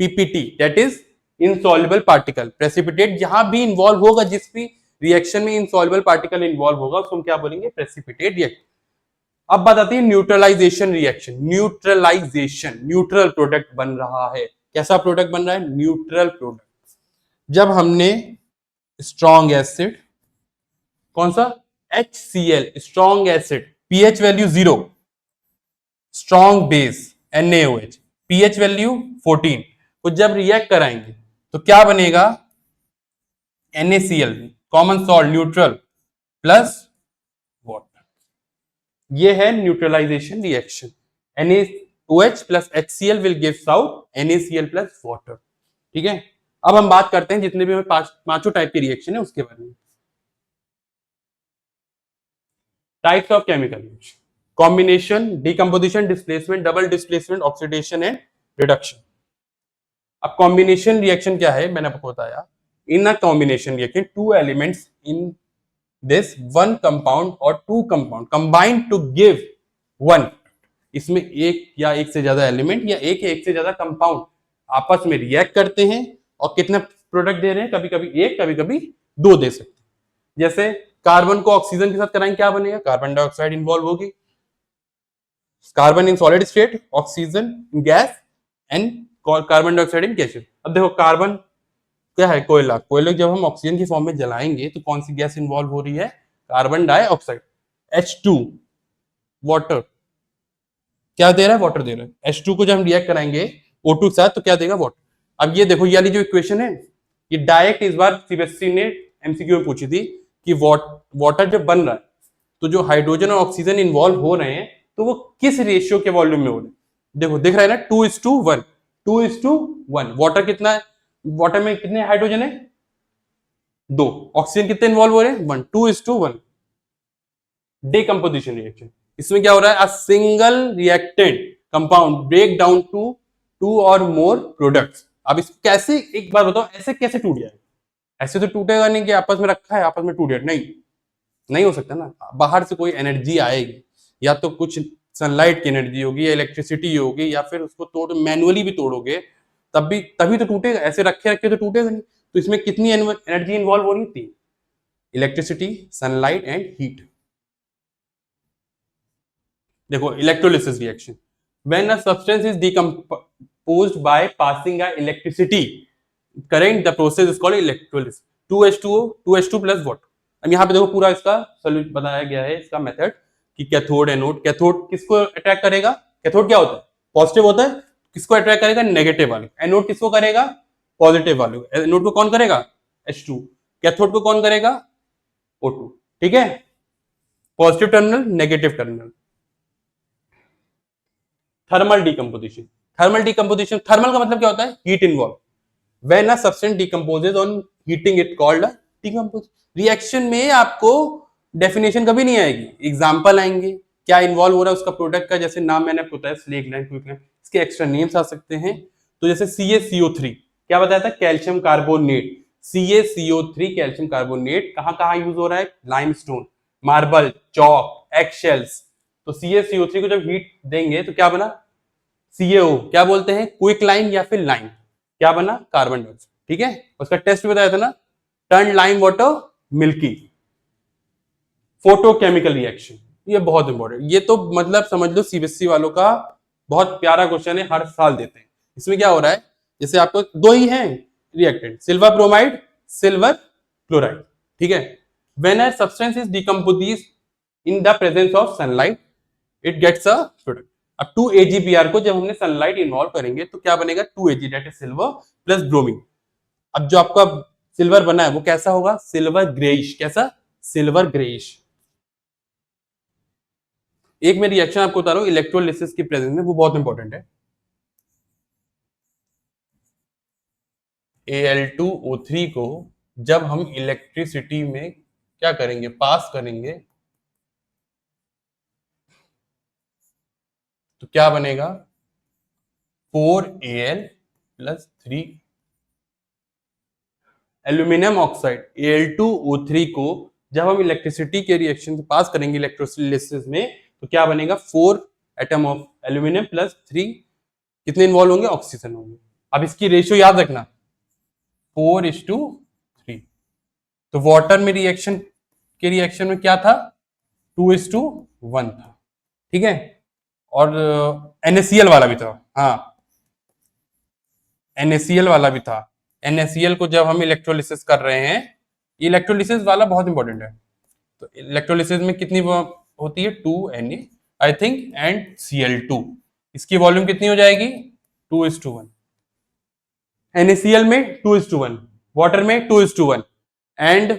PPT that is insoluble particle. Precipitate जहां भी इंवॉल्व होगा, जिस भी रिएक्शन में इनसॉल्युबल पार्टिकल इंवॉल्व होगा उसको हम क्या बोलेंगे, प्रेसिपिटेट रिएक्शन। अब बात आती है neutralisation reaction. Neutralisation, neutral product बन रहा है, कैसा प्रोडक्ट बन रहा है, न्यूट्रल प्रोडक्ट। जब हमने स्ट्रॉन्ग एसिड, कौन सा, HCl, strong acid, pH value 0, strong base NaOH, pH value 14 को जब रिएक्ट कराएंगे तो क्या बनेगा, NaCl, common salt neutral plus water, ये है neutralisation reaction. NaOH plus HCl will gives out NaCl plus water, ठीक है। अब हम बात करते हैं जितने भी हमें पांचों टाइप के रिएक्शन है उसके बारे में। Types of chemical reaction, combination, decomposition, displacement, double displacement, oxidation and reduction. अब कॉम्बिनेशन रिएक्शन क्या है, मैंने आपको बताया, in a combination reaction two elements in this one compound or two compound combine to give one. इसमें एक या एक से ज्यादा एलिमेंट या एक से ज्यादा कंपाउंड आपस में रिएक्ट करते हैं और कितना प्रोडक्ट दे रहे हैं, कभी कभी एक, कभी कभी दो दे सकते हैं। जैसे कार्बन को ऑक्सीजन के साथ कराएंगे क्या बनेगा, कार्बन डाइऑक्साइड इन्वॉल्व होगी, carbon in solid state, oxygen in gas and carbon dioxide in gases. अब देखो कार्बन क्या है, कोयला, कोयले जब हम ऑक्सीजन की फॉर्म में जलाएंगे तो कौन सी गैस इन्वॉल्व हो रही है, कार्बन डाइऑक्साइड। H2 वाटर, क्या दे रहा है, वाटर दे रहा है। H2 को जब हम रिएक्ट कराएंगे O2 के साथ तो क्या देगा, वाटर। अब ये देखो ये वाली जो इक्वेशन है, ये डायरेक्ट इस बार सीबीएसई ने एमसीक्यू में पूछी थी कि वाटर जब बन रहा है तो जो हाइड्रोजन और ऑक्सीजन इन्वॉल्व हो रहे हैं तो वो किस रेशियो के वॉल्यूम में हो रहे हैं। देखो दिख रहा है ना, 2:1, 2:1 1। वाटर कितना है, वाटर में कितने हाइड्रोजन है, 2। ऑक्सीजन कितने इन्वॉल्व हो रहे हैं, 1। 2:1 डिकम्पोजिशन रिएक्शन। इसमें क्या हो रहा है, a single reactant compound break down to 2 or more products. अब इसको कैसे, एक बार बताओ ऐसे कैसे टूट जाएगा, ऐसे तो टूटेगा नहीं कि आपस में रखा है आपस में टूट जाए, नहीं, नहीं हो सकता ना। बाहर से कोई एनर्जी आएगी, या तो कुछ सनलाइट की एनर्जी होगी या इलेक्ट्रिसिटी होगी, या फिर उसको तोड़ मैनुअली भी तोड़ोगे तब भी, तभी तो टूटेगा, ऐसे रखे रखे तो टूटेगा नहीं। तो इसमें कितनी एनर्जी इन्वॉल्व हो रही थी, इलेक्ट्रिसिटी, सनलाइट एंड हीट। देखो electrolysis reaction, when a substance is decomposed by passing a electricity current, the process is called electrolysis. 2H2O 2H2 plus water. अब यहाँ पे देखो पूरा इसका सोल्यूशन बताया गया है, इसका मेथड कि कैथोड एनोड। कैथोड किसको अट्रैक्ट करेगा, कैथोड क्या होता है, पॉजिटिव होता है, किसको अट्रैक्ट करेगा, नेगेटिव वाले। एनोड किसको करेगा, पॉजिटिव वाले। एनोड को कौन करेगा, H2। कैथोड को कौन करेगा, O2। ठीक है, positive terminal, negative terminal. Thermal decomposition, thermal decomposition, thermal का मतलब क्या होता है, heat involve. When a substance decomposes on heating it called a decompose। Reaction में आपको डेफिनेशन कभी नहीं आएगी, एग्जांपल आएंगे, क्या इन्वॉल्व हो रहा है उसका प्रोडक्ट का, जैसे नाम मैंने आपको बताया स्लेग लाइन, क्विक लाइन, इसके एक्स्ट्रा नेम्स आ सकते हैं। तो जैसे CaCO3 क्या बताया था, calcium carbonate. CaCO3 calcium carbonate कहाँ कहाँ यूज हो रहा है, लाइमस्टोन, मार्बल, चॉक, एगशेल्स। तो CaCO3 को जब हीट देंगे तो क्या बना, CaO, क्या बोलते हैं, क्विक लाइन या फिर लाइन, क्या बना, कार्बन डाइऑक्साइड। ठीक है, उसका टेस्ट बताया था ना, turn lime water milky. Photochemical reaction, ये बहुत इंपॉर्टेंट, ये तो मतलब समझ लो सीबीएसई वालों का बहुत प्यारा क्वेश्चन है, हर साल देते हैं। इसमें क्या हो रहा है, जैसे आपको दो ही हैं reactant, silver bromide, silver chloride. ठीक है, when a substance is decomposed in the presence of sunlight it gets a product. अब 2AgBr को जब हमने सनलाइट इन्वॉल्व करेंगे तो क्या बनेगा, 2Ag, that is silver plus bromine. अब जो आपका सिल्वर बना है वो कैसा होगा, सिल्वर ग्रेइश। कैसा, सिल्वर ग्रेइश। एक मैं रिएक्शन आपको बता रहा हूं इलेक्ट्रोलिसिस की प्रेजेंस में, वो बहुत इंपॉर्टेंट है। Al2O3 को जब हम इलेक्ट्रिसिटी में क्या करेंगे, पास करेंगे, तो क्या बनेगा, 4Al plus 3 aluminium oxide. Al2O3 को जब हम इलेक्ट्रिसिटी के रिएक्शन से पास करेंगे इलेक्ट्रोलिसिस में, तो क्या बनेगा, 4 एटम ऑफ एल्यूमिनियम प्लस 3 कितने इन्वॉल्व होंगे, ऑक्सीजन होंगे। अब इसकी रेशियो याद रखना, 4:3। तो वाटर में रिएक्शन के रिएक्शन में क्या था, 2:1 था। ठीक है, और NaCl वाला भी था, हाँ NaCl वाला भी था। NaCl को जब हम इलेक्ट्रोलिसिस कर रहे हैं, इलेक्ट्रोलिसिस वाला बहुत इंपॉर्टेंट है। तो इलेक्ट्रोलिसिस में कितनी होती है, 2Na I think and Cl2। इसकी वॉल्यूम कितनी हो जाएगी, 2:1। NaCl में 2:1, वाटर में 2:1 एंड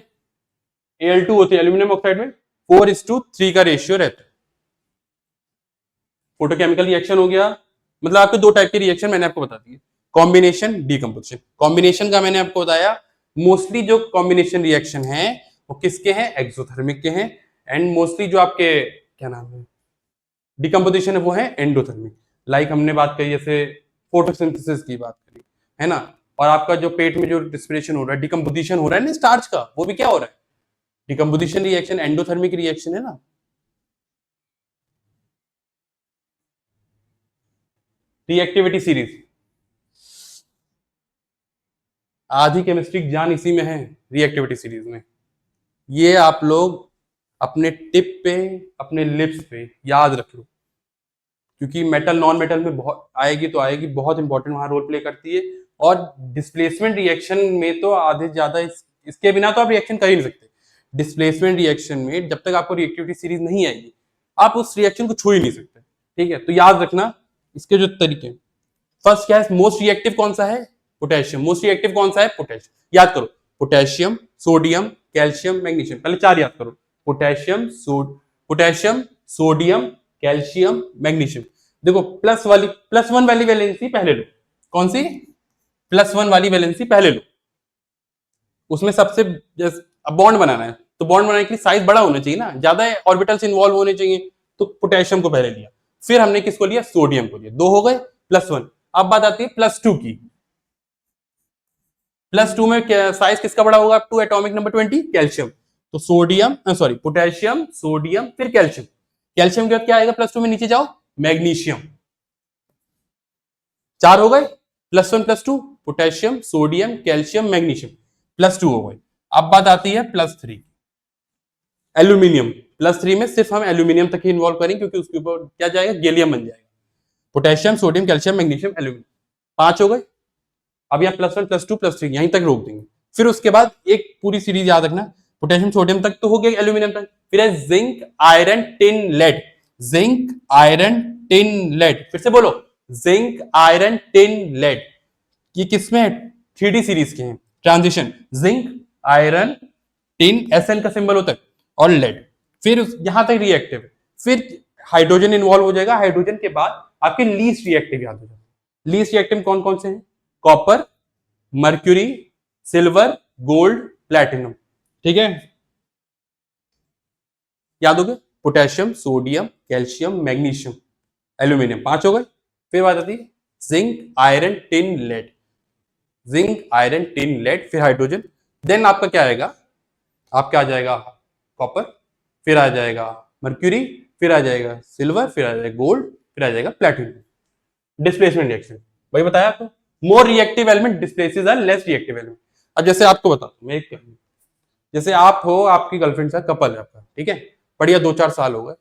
Al2 होती है एल्यूमिनियम ऑक्साइड में 4:3 का रेशियो रहता है। फोटोकेमिकल रिएक्शन हो गया, मतलब आपके दो टाइप के रिएक्शन मैंने आपको बता दिए, कॉम्बिनेशन, डिकम्पोजिशन। कॉम्बिनेशन का मैंने आपको बताया, मोस्टली जो कॉम्बिनेशन रिएक्शन है वो किसके हैं, एक्सोथर्मिक के हैं। एंड मोस्टली जो आपके क्या नाम है डिकम्पोजिशन है वो है एंडोथर्मिक। लाइक हमने बात करी जैसे फोटोसिंथेसिस की बात करी है ना, और आपका जो पेट में जो रिस्पिरेशन हो रहा है, डिकम्पोजिशन हो रहा है ना स्टार्च का, वो भी क्या हो रहा है, डिकम्पोजिशन रिएक्शन, एंडोथर्मिक रिएक्शन है ना। रिएक्टिविटी सीरीज, आधी केमिस्ट्री जान इसी में है, रिएक्टिविटी सीरीज में। ये आप लोग अपने टिप पे, अपने लिप्स पे याद रख लो, क्योंकि मेटल नॉन मेटल में बहुत आएगी तो आएगी, बहुत इंपॉर्टेंट वहां रोल प्ले करती है। और डिस्प्लेसमेंट रिएक्शन में तो आधे ज्यादा इसके बिना तो आप रिएक्शन कर ही नहीं सकते। डिस्प्लेसमेंट रिएक्शन में जब तक आपको रिएक्टिविटी सीरीज नहीं आएगी, आप उस रिएक्शन को छू ही नहीं सकते। ठीक है, तो याद रखना इसके जो तरीके। फर्स्ट क्या है, मोस्ट रिएक्टिव कौन सा है, पोटेशियम। मोस्ट रिएक्टिव कौन सा है, पोटेशियम। याद करो, पोटेशियम, सोडियम, कैल्शियम, मैग्नीशियम, पहले चार याद करो, potassium, potassium, sodium, calcium, magnesium. देखो प्लस वन वाली वैलेंसी पहले लो, कौन सी, +1 वाली वैलेंसी पहले लो, उसमें सबसे बॉन्ड बनाना है तो बॉन्ड बनाने के लिए साइज बड़ा होना चाहिए ना, ज्यादा ऑर्बिटल्स इन्वॉल्व होने चाहिए, तो पोटेशियम को पहले लिया, फिर हमने किसको लिया, सोडियम को लिया, 2 हो गए +1। अब बात आती है +2 की। +2 में साइज किसका बड़ा होगा, up to atomic number 20 calcium, तो सोडियम सॉरी पोटेशियम सोडियम फिर कैल्शियम, कैल्शियम के बाद क्या आएगा +2 में, नीचे जाओ मैग्नीशियम, 4 हो गए, +1 +2 पोटेशियम सोडियम कैल्शियम मैग्नीशियम, +2 हो गए। अब बात आती है +3 एल्यूमिनियम, +3 में सिर्फ हम एल्यूमिनियम तक ही इन्वॉल्व करेंगे क्योंकि उसके ऊपर क्या जाएगा, गैलियम बन जाएगा, potassium sodium calcium magnesium aluminium, 5 हो गए। अब यहाँ +1 +2 +3 यहीं तक रोक देंगे, फिर उसके बाद एक पूरी सीरीज याद रखना, पोटेशियम सोडियम तक तो हो गया, एल्यूमिनियम तक, फिर है zinc iron tin lead, zinc iron tin lead, फिर से बोलो जिंक आयरन टिन लेड, ये किसमें है, 3D सीरीज के हैं, transition zinc iron tin SN का सिंबल होता है और लेड, फिर यहां तक रिएक्टिव, फिर हाइड्रोजन इन्वॉल्व हो जाएगा, हाइड्रोजन के बाद आपके लीस्ट रिएक्टिव याद हो जाएगा, लीस्ट रिएक्टिव कौन कौन से हैं, copper mercury silver gold platinum, ठीक है, याद हो गए, potassium sodium calcium magnesium aluminium, 5 हो गए। फिर बात आती है zinc iron tin lead, zinc iron tin lead फिर हाइड्रोजन, देन आपका क्या आएगा, आपका आ जाएगा कॉपर, फिर आ जाएगा मर्क्यूरी, फिर आ जाएगा सिल्वर, फिर आ जाएगा गोल्ड, फिर आ जाएगा प्लैटिनम। डिस्प्लेसमेंट रिएक्शन वही बताया आपको, more reactive element displaces are less reactive element. अब जैसे आपको बता मैं जैसे आप हो, आपकी गर्लफ्रेंड से कपल है आपका, ठीक है, बढ़िया 2-4 साल हो गए,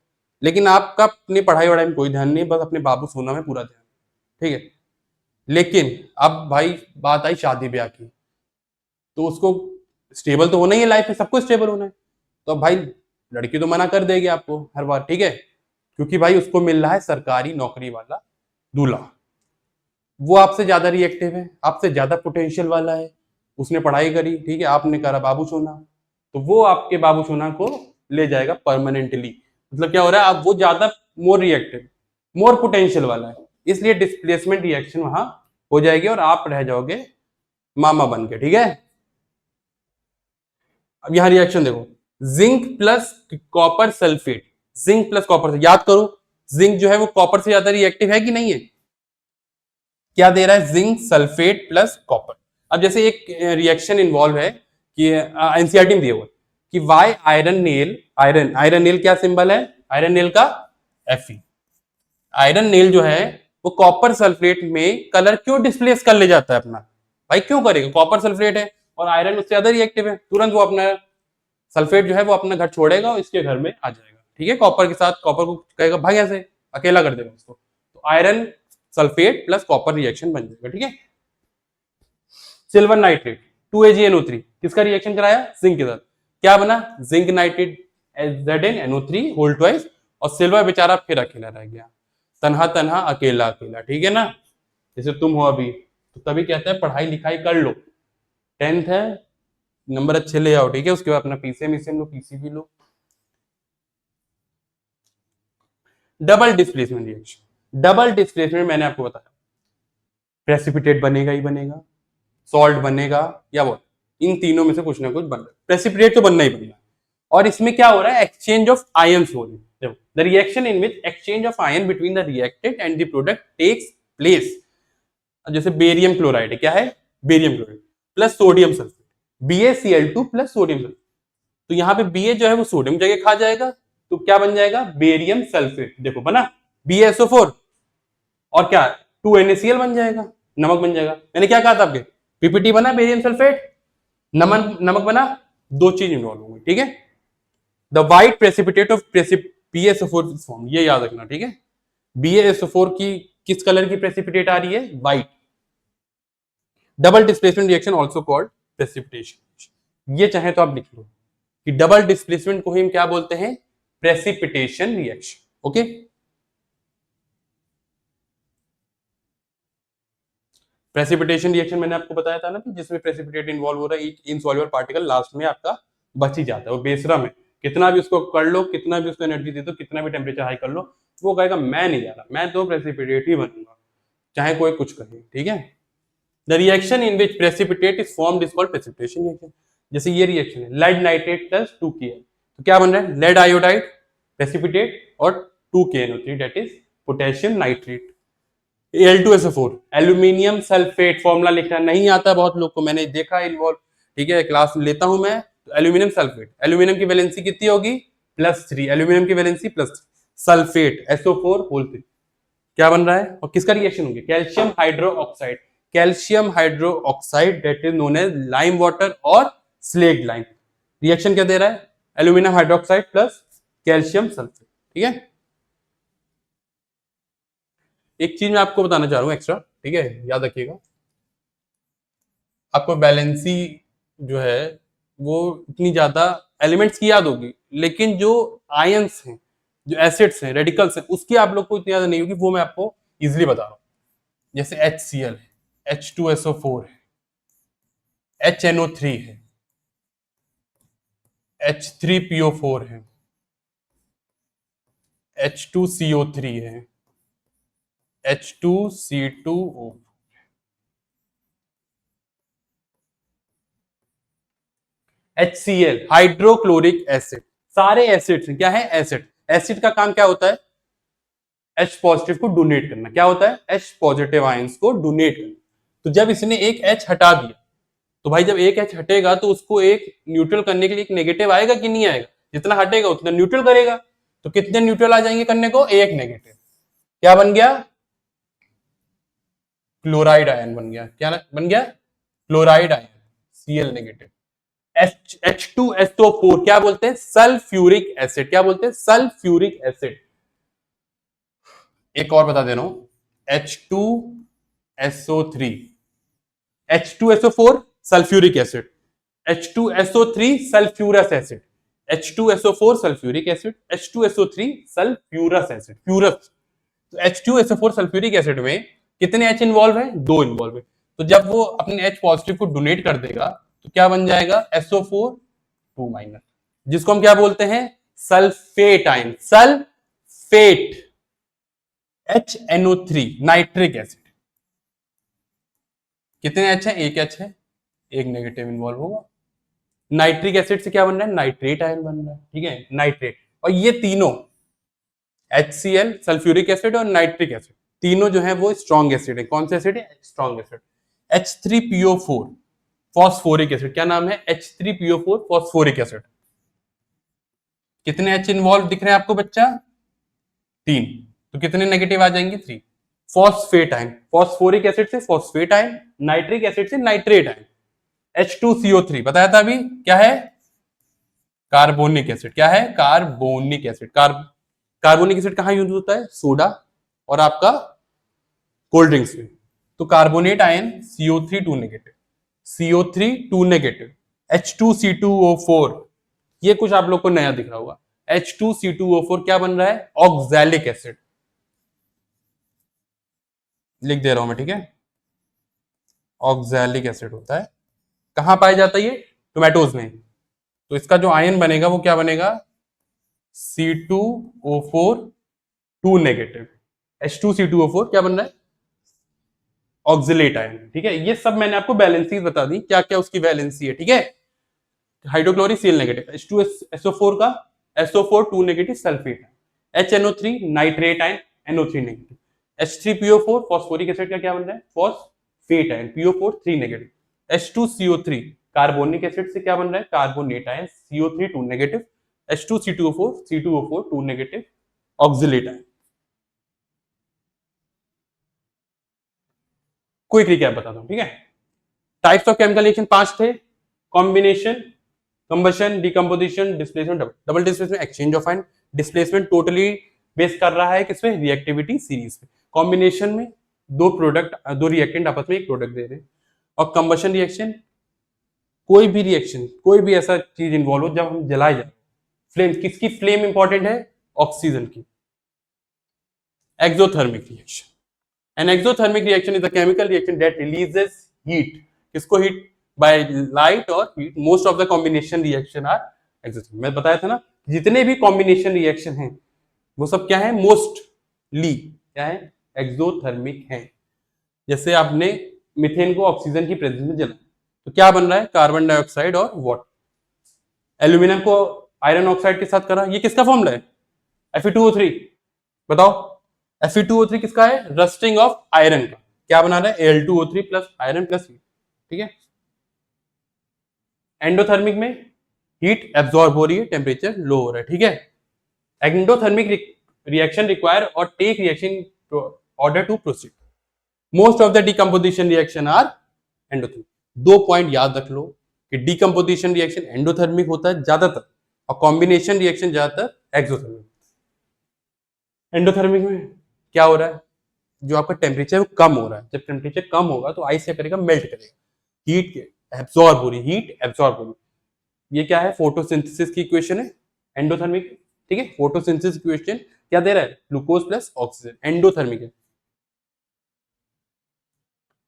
लेकिन आपका अपनी पढ़ाई वढ़ाई में कोई ध्यान नहीं, बस अपने बाबू सोना में पूरा ध्यान, ठीक है, लेकिन अब भाई बात आई शादी ब्याह की, तो उसको स्टेबल तो होना ही है, लाइफ में सबको स्टेबल होना है, तो भाई लड़की तो मना कर देगी आपको हर बार, ठीक है, क्योंकि भाई उसको मिल रहा है सरकारी नौकरी वाला दूल्हा, वो आपसे ज्यादा रिएक्टिव है, आपसे ज्यादा पोटेंशियल वाला है, उसने पढ़ाई करी, ठीक है, आपने करा बाबू सोना, तो वो आपके बाबू सोना को ले जाएगा परमानेंटली, मतलब क्या हो रहा है, आप वो ज्यादा मोर रिएक्टिव मोर पोटेंशियल वाला है, इसलिए डिस्प्लेसमेंट रिएक्शन वहां हो जाएगी और आप रह जाओगे मामा बन के, ठीक है। अब यहां रिएक्शन देखो, zinc plus copper sulphate, zinc plus copper से याद करो, जिंक जो है वो कॉपर से ज्यादा रिएक्टिव है कि नहीं है, क्या दे रहा है, जिंक सल्फेट प्लस कॉपर। अब जैसे एक रिएक्शन इन्वॉल्व है कि एनसीईआरटी में दिया हुआ कि why iron nail, iron nail क्या सिंबल है, आयरन नेल का Fe, आयरन नेल जो है वो कॉपर सल्फेट में कलर क्यों डिस्प्लेस कर ले जाता है अपना, भाई क्यों करेगा, कॉपर सल्फेट है और आयरन उससे ज्यादा रिएक्टिव है, तुरंत वो अपना सल्फेट जो है वो अपना घर छोड़ेगा और इसके घर में आ जाएगा, ठीक है, कॉपर के साथ, कॉपर को कहेगा भाई ऐसे अकेला कर देगा उसको, तो iron sulphate plus copper reaction बन जाएगा, ठीक है। सिल्वर नाइट्रेट 2AgNO3 किसका रिएक्शन कराया, जिंक के साथ, क्या बना, zinc nitrate ZnNO3 whole twice, और सिल्वर बेचारा फिर अकेला रह गया, तन्हा तन्हा अकेला अकेला, ठीक है ना, जैसे तुम हो अभी, तो तभी कहते हैं पढ़ाई लिखाई कर लो, 10th है, नंबर अच्छे ले आओ, ठीक है, उसके बाद अपना पीसीएम लो, पीसीबी लो। Double displacement reaction, double displacement मैंने आपको बताया प्रेसिपिटेट बनेगा ही बनेगा, सॉल्ट बनेगा या वो, इन तीनों में से कुछ ना कुछ बन रहा है, प्रेसिपिटेट तो बनना ही बनना है, और इसमें क्या हो रहा है, एक्सचेंज ऑफ आयंस हो रही है, देखो the reaction in which exchange of ion between the reactant and the product takes place, जैसे बेरियम क्लोराइड क्या है, barium chloride plus sodium sulphate, BaCl2 plus sodium sulphate, तो यहाँ पे Ba जो है वो सोडियम जगह खा जाएगा, तो क्या बन जाएगा, बेरियम सल्फेट, देखो बना BaSO4 और क्या 2NaCl बन जाएगा, नमक बन जाएगा, मैंने क्या कहा था आपके, पीपीटी बना बेरियम सल्फेट, नमक बना, दो चीज इन्वॉल्व होंगी, ठीक है, the white precipitate of BaSO4 form, ये याद रखना, ठीक है, BaSO4 की किस कलर की प्रेसिपिटेट आ रही है, white, double displacement reaction also called precipitation, ये चाहे तो आप लिख लो कि डबल डिस्प्लेसमेंट को हम क्या बोलते हैं, precipitation reaction, okay. Precipitation reaction मैंने आपको बताया था ना कि जिसमें प्रेसिपिटेट इन्वॉल्व हो रहा है, इनसॉल्युबल पार्टिकल लास्ट में आपका बच ही जाता है, वो बेसरम है, कितना भी उसको कर लो, कितना भी उसको एनर्जी दे दो, कितना भी टेम्परेचर हाई कर लो, वो कहेगा मैं नहीं जा रहा, मैं तो प्रेसिपिटेट ही बनूंगा, चाहे कोई कुछ कहे, ठीक है। The reaction in which precipitate is formed is called precipitation reaction. जैसे ये रिएक्शन है लेड नाइट्रेट प्लस 2Kn, तो क्या बन रहा है लेड आयोडाइड प्रेसिपिटेट और 2KNO3 that is potassium nitrate. Al2SO4 aluminium sulphate formula लिखना नहीं आता बहुत लोग को, मैंने देखा इन्वॉल्व, ठीक है क्लास लेता हूं मैं। तो एल्यूमिनियम सल्फेट, एल्यूमिनियम की वैलेंसी कितनी होगी +3, एल्यूमिनियम की वैलेंसी +3, सल्फेट SO4 होल 3, क्या बन रहा है और किसका रिएक्शन होगी calcium hydroxide, calcium hydroxide that is known as lime water और स्लेग लाइम। रिएक्शन क्या दे रहा है aluminium hydroxide plus calcium sulphate, ठीक है। एक चीज मैं आपको बताना चाह रहा हूं एक्स्ट्रा, ठीक है याद रखिएगा, आपको बैलेंसी जो है वो इतनी ज्यादा एलिमेंट्स की याद होगी, लेकिन जो आयंस हैं जो एसिड्स हैं रेडिकल्स हैं उसकी आप लोग को इतनी याद नहीं होगी, वो मैं आपको इजिली बता रहा हूं। जैसे HCl है, H2SO4 है, HNO3 है, H3PO4 है, H2CO3 है, H2C2O, HCl हाइड्रोक्लोरिक एसिड, सारे एसिड्स क्या है एसिड। एसिड का काम क्या होता है H पॉजिटिव को डोनेट करना, क्या होता है H पॉजिटिव आयंस को डोनेट करना। तो जब इसने एक H हटा दिया, तो भाई जब एक H हटेगा तो उसको एक न्यूट्रल करने के लिए एक नेगेटिव आएगा कि नहीं आएगा, जितना हटेगा उतना न्यूट्रल करेगा। तो कितने न्यूट्रल आ जाएंगे करने को एक नेगेटिव, क्या बन गया क्लोराइड आयन बन गया, क्या बन गया chloride ion Cl negative. H2SO4 क्या बोलते हैं सल्फ्यूरिक एसिड, क्या बोलते हैं सल्फ्यूरिक एसिड। एक और बता दे रहा हूं H2SO3, H2SO4 sulphuric acid, H2SO3 sulphurous acid, H2SO4 sulphuric acid, H2SO3 sulphurous acid, फ्यूरस। तो H2SO4 सल्फ्यूरिक एसिड में कितने H इन्वॉल्व है, 2 इन्वॉल्व है। तो जब वो अपने H पॉजिटिव को डोनेट कर देगा तो क्या बन जाएगा SO4 2-, जिसको हम क्या बोलते हैं sulphate ion, sulphate HNO3 nitric acid. कितने H है एक H है, एक नेगेटिव इन्वॉल्व होगा। नाइट्रिक एसिड से क्या बन रहा है नाइट्रेट आयन बन रहा है, ठीक है नाइट्रेट। और ये तीनों HCl सल्फ्यूरिक एसिड और नाइट्रिक एसिड तीनों जो है वो स्ट्रॉन्ग एसिड है। कौन से एसिड है strong acid. H3PO4 phosphoric acid, क्या नाम है H3PO4 फॉस्फोरिक एसिड। कितने H इन्वॉल्व दिख रहे हैं आपको बच्चा 3, तो कितने नेगेटिव आ जाएंगे 3। फॉस्फेट आयन, फॉस्फोरिक एसिड से फॉस्फेट आयन, नाइट्रिक एसिड से नाइट्रेट आयन। H2CO3 बताया था अभी क्या है कार्बोनिक एसिड, क्या है कार्बोनिक एसिड। कार्बोनिक एसिड कहां यूज होता है सोडा और आपका कोल्ड ड्रिंक्स में। तो carbonate ion CO3 2 negative, CO3 2 negative, H2C2O4, ये कुछ आप लोग को नया दिख रहा होगा। H2C2O4 क्या बन रहा है ऑक्सैलिक एसिड, लिख दे रहा हूं मैं, ठीक है ऑक्सैलिक एसिड होता है। कहां पाया जाता है ये टोमेटोज में। तो इसका जो आयन बनेगा वो क्या बनेगा C2O4 2 नेगेटिव, H2C2O4 क्या बन रहा है ऑक्सिलेट आयन, ठीक है। ये सब मैंने आपको बैलेंसीज बता दी क्या क्या उसकी वैलेंसी है, ठीक है। हाइड्रोक्लोरिक Cl नेगेटिव, H2SO4 का SO4 2 negative sulphate, HNO3 nitrate ion NO3 negative, H3PO4 phosphoric acid का क्या बन रहा है phosphate ion PO4 3 negative, H2CO3 carbonic acid से क्या बन रहा है carbonate ion CO3 2 negative, H2C2O4 C2O4 2 negative oxalate ion. Quick recap बताता हूं, ठीक है। टाइप्स ऑफ केमिकल रिएक्शन 5 थे, combination, combustion, decomposition, displacement, double displacement, exchange of ion. Displacement totally base कर रहा है किसमें रिएक्टिविटी सीरीज पे। कॉम्बिनेशन में दो प्रोडक्ट दो रिएक्टेंट आपस में एक प्रोडक्ट दे रहे हैं। और कंबशन रिएक्शन कोई भी रिएक्शन कोई भी ऐसा चीज इन्वॉल्व हो जब हम जलाए जाए, फ्लेम किसकी फ्लेम इंपॉर्टेंट है ऑक्सीजन की। Exothermic reaction, an exothermic reaction is a chemical reaction that releases heat, किसको heat by light or heat। most of the combination reaction are exothermic। मैं बताया था ना जितने भी combination reaction हैं वो सब क्या है mostly क्या है एक्सोथर्मिक हैं। जैसे आपने मीथेन को ऑक्सीजन की प्रेजेंस में जलाएं, तो क्या बन रहा है, कार्बन डाइऑक्साइड और वाटर। एल्यूमिनियम को आयरन ऑक्साइड के साथ करा, ये किसका फॉर्मूला है, Fe2O3। बताओ Fe2O3 किसका है, रस्टिंग ऑफ आयरन का, क्या बना रहा है, Al2O3 plus iron plus heat, ठीक है। एंडोथर्मिक में हीट एब्जॉर्ब हो रही है, टेम्परेचर लो हो रहा है, ठीक है। एंडोथर्मिक रिएक्शन रिक्वायर और take reaction order to proceed, most of the decomposition reaction are endothermic. दो पॉइंट याद रख लो कि डिकम्पोजिशन रिएक्शन एंडोथर्मिक होता है ज्यादातर, और कॉम्बिनेशन रिएक्शन ज्यादातर एक्सोथर्मिक। एंडोथर्मिक में क्या हो रहा है, जो आपका टेम्परेचर कम हो रहा है, जब टेम्परेचर कम होगा तो आइस क्या करेगा, मेल्ट करेगा, हीट एब्सॉर्ब हो रही, हीट एब्सॉर्ब हो रही। ये क्या है, फोटोसिंथेसिस की इक्वेशन है एंडोथर्मिक, ठीक है। फोटोसिंथेसिस इक्वेशन क्या दे रहा है, ग्लूकोज प्लस ऑक्सीजन, एंडोथर्मिक है।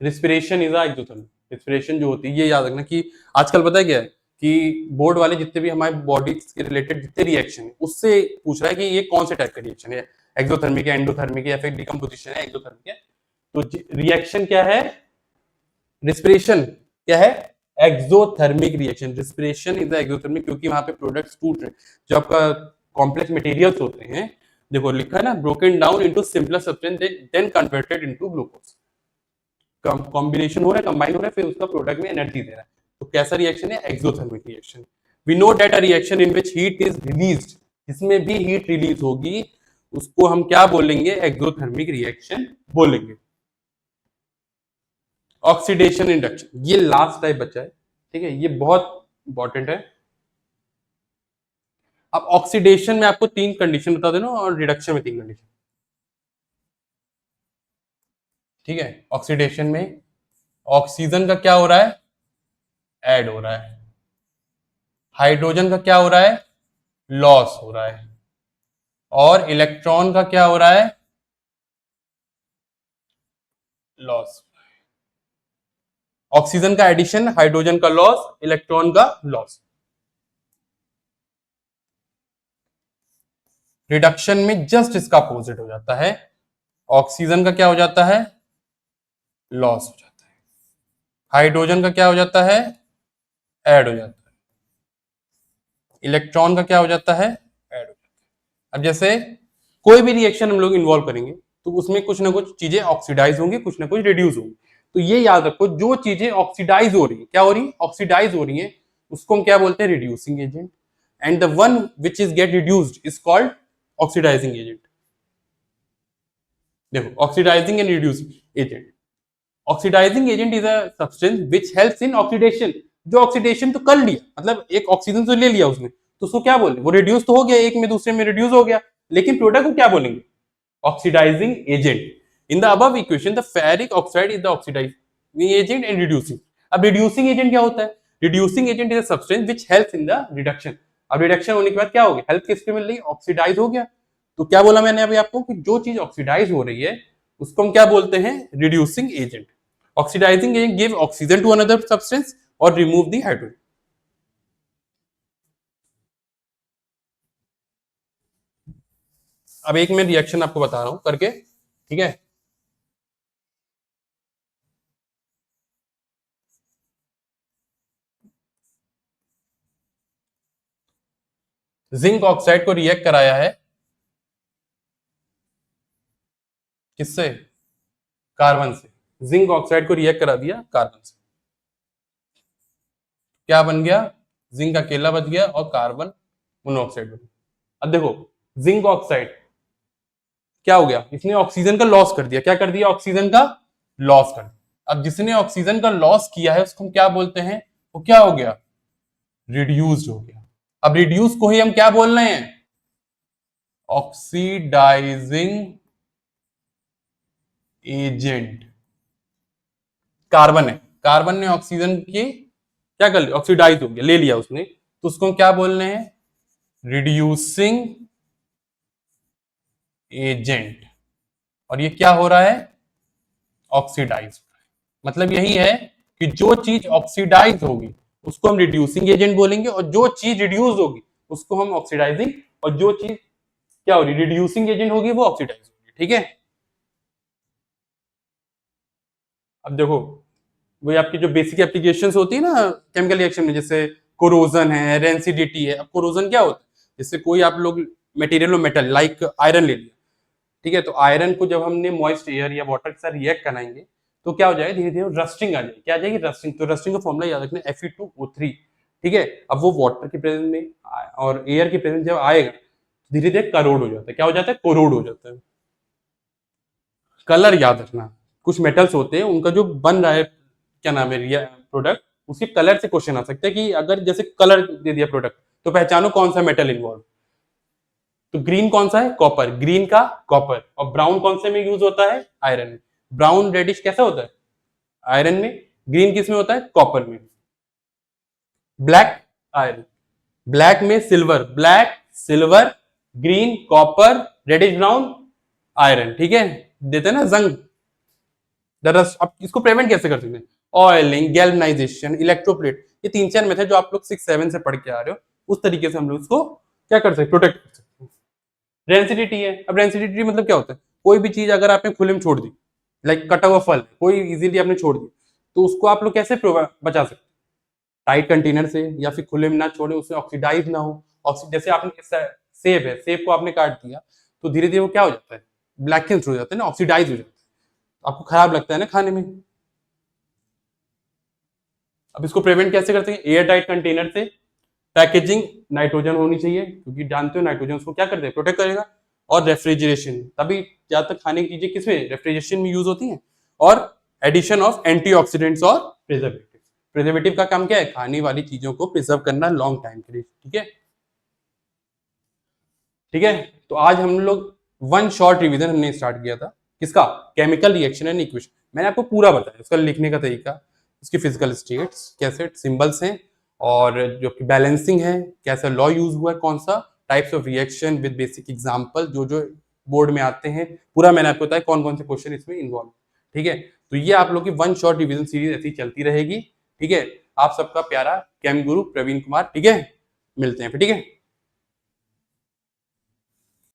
रिस्पिरेशन इज एक्सोथर्मिक, रिस्पिरेशन जो होती है, ये याद रखना कि आजकल पता है क्या है कि बोर्ड वाले जितने भी हमारे बॉडी के रिलेटेड जितने रिएक्शन है उससे पूछ रहा है कि ये कौन से टाइप का रिएक्शन है, एक्सोथर्मिक है, एंडोथर्मिक है, या फिर डिकम्पोजिशन है, एक्सोथर्मिक है। तो रिएक्शन क्या है, रिस्पिरेशन क्या है, exothermic reaction. Respiration is the exothermic, क्योंकि वहां पे प्रोडक्ट्स टूट रहे हैं, जो आपका कॉम्प्लेक्स मटेरियल्स होते हैं, देखो लिखा है ना, broken down into simpler substance then converted into glucose, combination हो रहा है, कंबाइन हो रहा है, फिर उसका प्रोडक्ट में एनर्जी दे रहा है। तो कैसा रिएक्शन है, exothermic reaction. We know that a reaction in which heat is released, जिसमें भी हीट रिलीज होगी उसको हम क्या बोलेंगे, एक्सोथर्मिक रिएक्शन बोलेंगे। ऑक्सीडेशन इंडक्शन, ये लास्ट टाइप बचा है, ठीक है, ये बहुत इंपॉर्टेंट है। अब ऑक्सीडेशन में आपको तीन कंडीशन बता देना, और रिडक्शन में तीन कंडीशन, ठीक है। ऑक्सीडेशन में ऑक्सीजन का क्या हो रहा है, ऐड हो रहा है, हाइड्रोजन का क्या हो रहा है, लॉस हो रहा है, और इलेक्ट्रॉन का क्या हो रहा है, लॉस। ऑक्सीजन का एडिशन, हाइड्रोजन का लॉस, इलेक्ट्रॉन का लॉस। रिडक्शन में जस्ट इसका अपोजिट हो जाता है, ऑक्सीजन का क्या हो जाता है, लॉस हो जाता है, हाइड्रोजन का क्या हो जाता है, ऐड हो जाता है, इलेक्ट्रॉन का क्या हो जाता है, ऐड हो जाता है। अब जैसे कोई भी रिएक्शन हम लोग इन्वॉल्व करेंगे तो उसमें कुछ ना कुछ चीजें ऑक्सीडाइज होंगी, कुछ ना कुछ रिड्यूस होंगी। तो ये याद रखो, जो चीजें ऑक्सीडाइज हो रही है, क्या हो रही है, ऑक्सीडाइज हो रही है, उसको हम क्या बोलते हैं, reducing agent, and the one which is get reduced is called oxidising agent. देखो oxidising and reducing agent, oxidising agent is a substance which helps in oxidation, जो ऑक्सीडेशन तो कर लिया, मतलब एक ऑक्सीजन तो ले लिया उसने, तो उसको क्या बोले, वो रिड्यूस तो हो गया, एक में दूसरे में रिड्यूस हो गया, लेकिन प्रोडक्ट को क्या बोलेंगे, oxidising agent. In the above equation the ferric oxide is the oxidising agent and reducing. अब रिड्यूसिंग एजेंट क्या होता है, reducing agent is a substance which helps in the reduction. अब रिडक्शन होने के बाद क्या हो गया, हेल्प किसके मिल रही, ऑक्सीडाइज हो गया। तो क्या बोला मैंने अभी आपको कि जो चीज ऑक्सीडाइज हो रही है उसको हम क्या बोलते हैं, reducing agent. Oxidising agent give oxygen to another substance और रिमूव द हाइड्रोजन। अब एक मैं रिएक्शन आपको बता रहा हूं करके, ठीक है। जिंक ऑक्साइड को रिएक्ट कराया है किससे, कार्बन से। जिंक ऑक्साइड को रिएक्ट करा दिया कार्बन से, क्या बन गया, जिंक अकेला बच गया और कार्बन मोनोऑक्साइड बन गया। अब देखो जिंक ऑक्साइड क्या हो गया, इसने ऑक्सीजन का लॉस कर दिया, क्या कर दिया, ऑक्सीजन का लॉस कर दिया। अब जिसने ऑक्सीजन का लॉस किया है उसको हम क्या बोलते हैं, वो क्या हो गया, रिड्यूस्ड हो गया। अब रिड्यूस को ही हम क्या बोल रहे हैं, ऑक्सीडाइजिंग एजेंट। कार्बन है, कार्बन ने ऑक्सीजन की क्या कर लिया, ऑक्सीडाइज हो गया, ले लिया उसने, तो उसको हम क्या बोल रहे हैं, रिड्यूसिंग एजेंट। और ये क्या हो रहा है, ऑक्सीडाइज। मतलब यही है कि जो चीज ऑक्सीडाइज होगी उसको हम रिड्यूसिंग एजेंट बोलेंगे, और जो चीज रिड्यूस होगी उसको हम ऑक्सीडाइजिंग, और जो चीज क्या हो रही, रिड्यूसिंग एजेंट होगी वो ऑक्सीडाइज होगी, ठीक है। अब देखो वही आपकी जो बेसिक एप्लीकेशंस होती है ना केमिकल रिएक्शन में, जैसे कोरोजन है, रेंसिडिटी है। अब कोरोजन क्या होता है, जैसे कोई आप लोग मटेरियल और मेटल लाइक आयरन ले लिया, ठीक है, तो आयरन को जब हमने मॉइस्ट एयर या वाटर के साथ रिएक्ट कराएंगे तो क्या हो जाएगा, धीरे धीरे रस्टिंग आ जाएगी। क्या आ जाएगी, रस्टिंग। तो रस्टिंग का फॉर्मूला याद रखना, Fe2O3, ठीक है। अब वो वाटर के प्रेजेंस में और एयर के प्रेजेंस जब आएगा, धीरे धीरे करोड हो जाता है। क्या हो जाता है, कोरोड हो जाता है। कलर याद रखना, कुछ मेटल्स होते हैं उनका जो बन रहा है, क्या नाम है, प्रोडक्ट, उसके कलर से क्वेश्चन आ सकता है कि अगर जैसे कलर दे दिया प्रोडक्ट, तो पहचानो कौन सा मेटल इन्वॉल्व। तो ग्रीन कौन सा है, कॉपर, ग्रीन का कॉपर। और ब्राउन कौन से में यूज होता है, आयरन में। ब्राउन रेडिश कैसा होता है, आयरन में। ग्रीन किस में होता है, कॉपर में। Black, iron. ब्लैक में silver, black, silver, green, copper, reddish brown, iron, ठीक है। देते हैं ना जंग, दरअसल आप इसको प्रिवेंट कैसे कर सकते हैं, ऑयलिंग, गैल्वनाइजेशन, इलेक्ट्रोप्लेट, ये 3-4 मेथड जो आप लोग 6-7 से पढ़ के आ रहे हो, उस तरीके से हम लोग इसको क्या कर सकते, प्रोटेक्ट कर सकते हैं। डेंसिटी है, अब डेंसिटी मतलब क्या होता है, कोई भी चीज अगर आपने खुले में छोड़ दी, लाइक कटा हुआ फल कोई इजीली आपने छोड़ दी, तो उसको आप लोग कैसे बचा सकते हैं, टाइट कंटेनर से, या फिर खुले में ना छोड़े, उससे ऑक्सीडाइज ना हो। जैसे आपने सेब है, सेब को आपने काट दिया, तो धीरे धीरे वो क्या हो जाता है, ब्लैकेंस हो जाता है ना, ऑक्सीडाइज हो जाता है, आपको खराब लगता है ना खाने में। अब इसको प्रिवेंट कैसे करते हैं, एयर टाइट कंटेनर से। पैकेजिंग नाइट्रोजन होनी चाहिए, क्योंकि जानते हो नाइट्रोजन उसको क्या करते हैं, प्रोटेक्ट करेगा। और रेफ्रिजरेशन, तभी ज्यादातर खाने की चीजें किसमें, रेफ्रिजरेशन में यूज होती हैं। और एडिशन ऑफ एंटीऑक्सीडेंट्स और प्रिजर्वेटिव। प्रिजर्वेटिव का काम क्या है, खाने वाली चीजों को प्रिजर्व करना लॉन्ग टाइम के लिए, ठीक है। ठीक है, तो आज हम लोग वन शॉर्ट रिवीजन हमने स्टार्ट किया था, किसका, केमिकल रिएक्शन एंड इक्वेशन। मैंने आपको पूरा बताया, उसका लिखने का तरीका, उसकी फिजिकल स्टेट्स कैसे सिंबल्स हैं, और जो कि बैलेंसिंग है, कैसा लॉ यूज हुआ है, कौन सा, types of reaction with basic example जो जो बोर्ड में आते हैं, पूरा मैंने आपको बताया कौन कौन से क्वेश्चन इसमें इन्वॉल्व। ठीक है, तो ये आप लोग की वन शॉर्ट रिवीजन सीरीज ऐसी चलती रहेगी। ठीक है, आप सबका प्यारा केम गुरु प्रवीण कुमार, ठीक है, मिलते हैं फिर, ठीक है।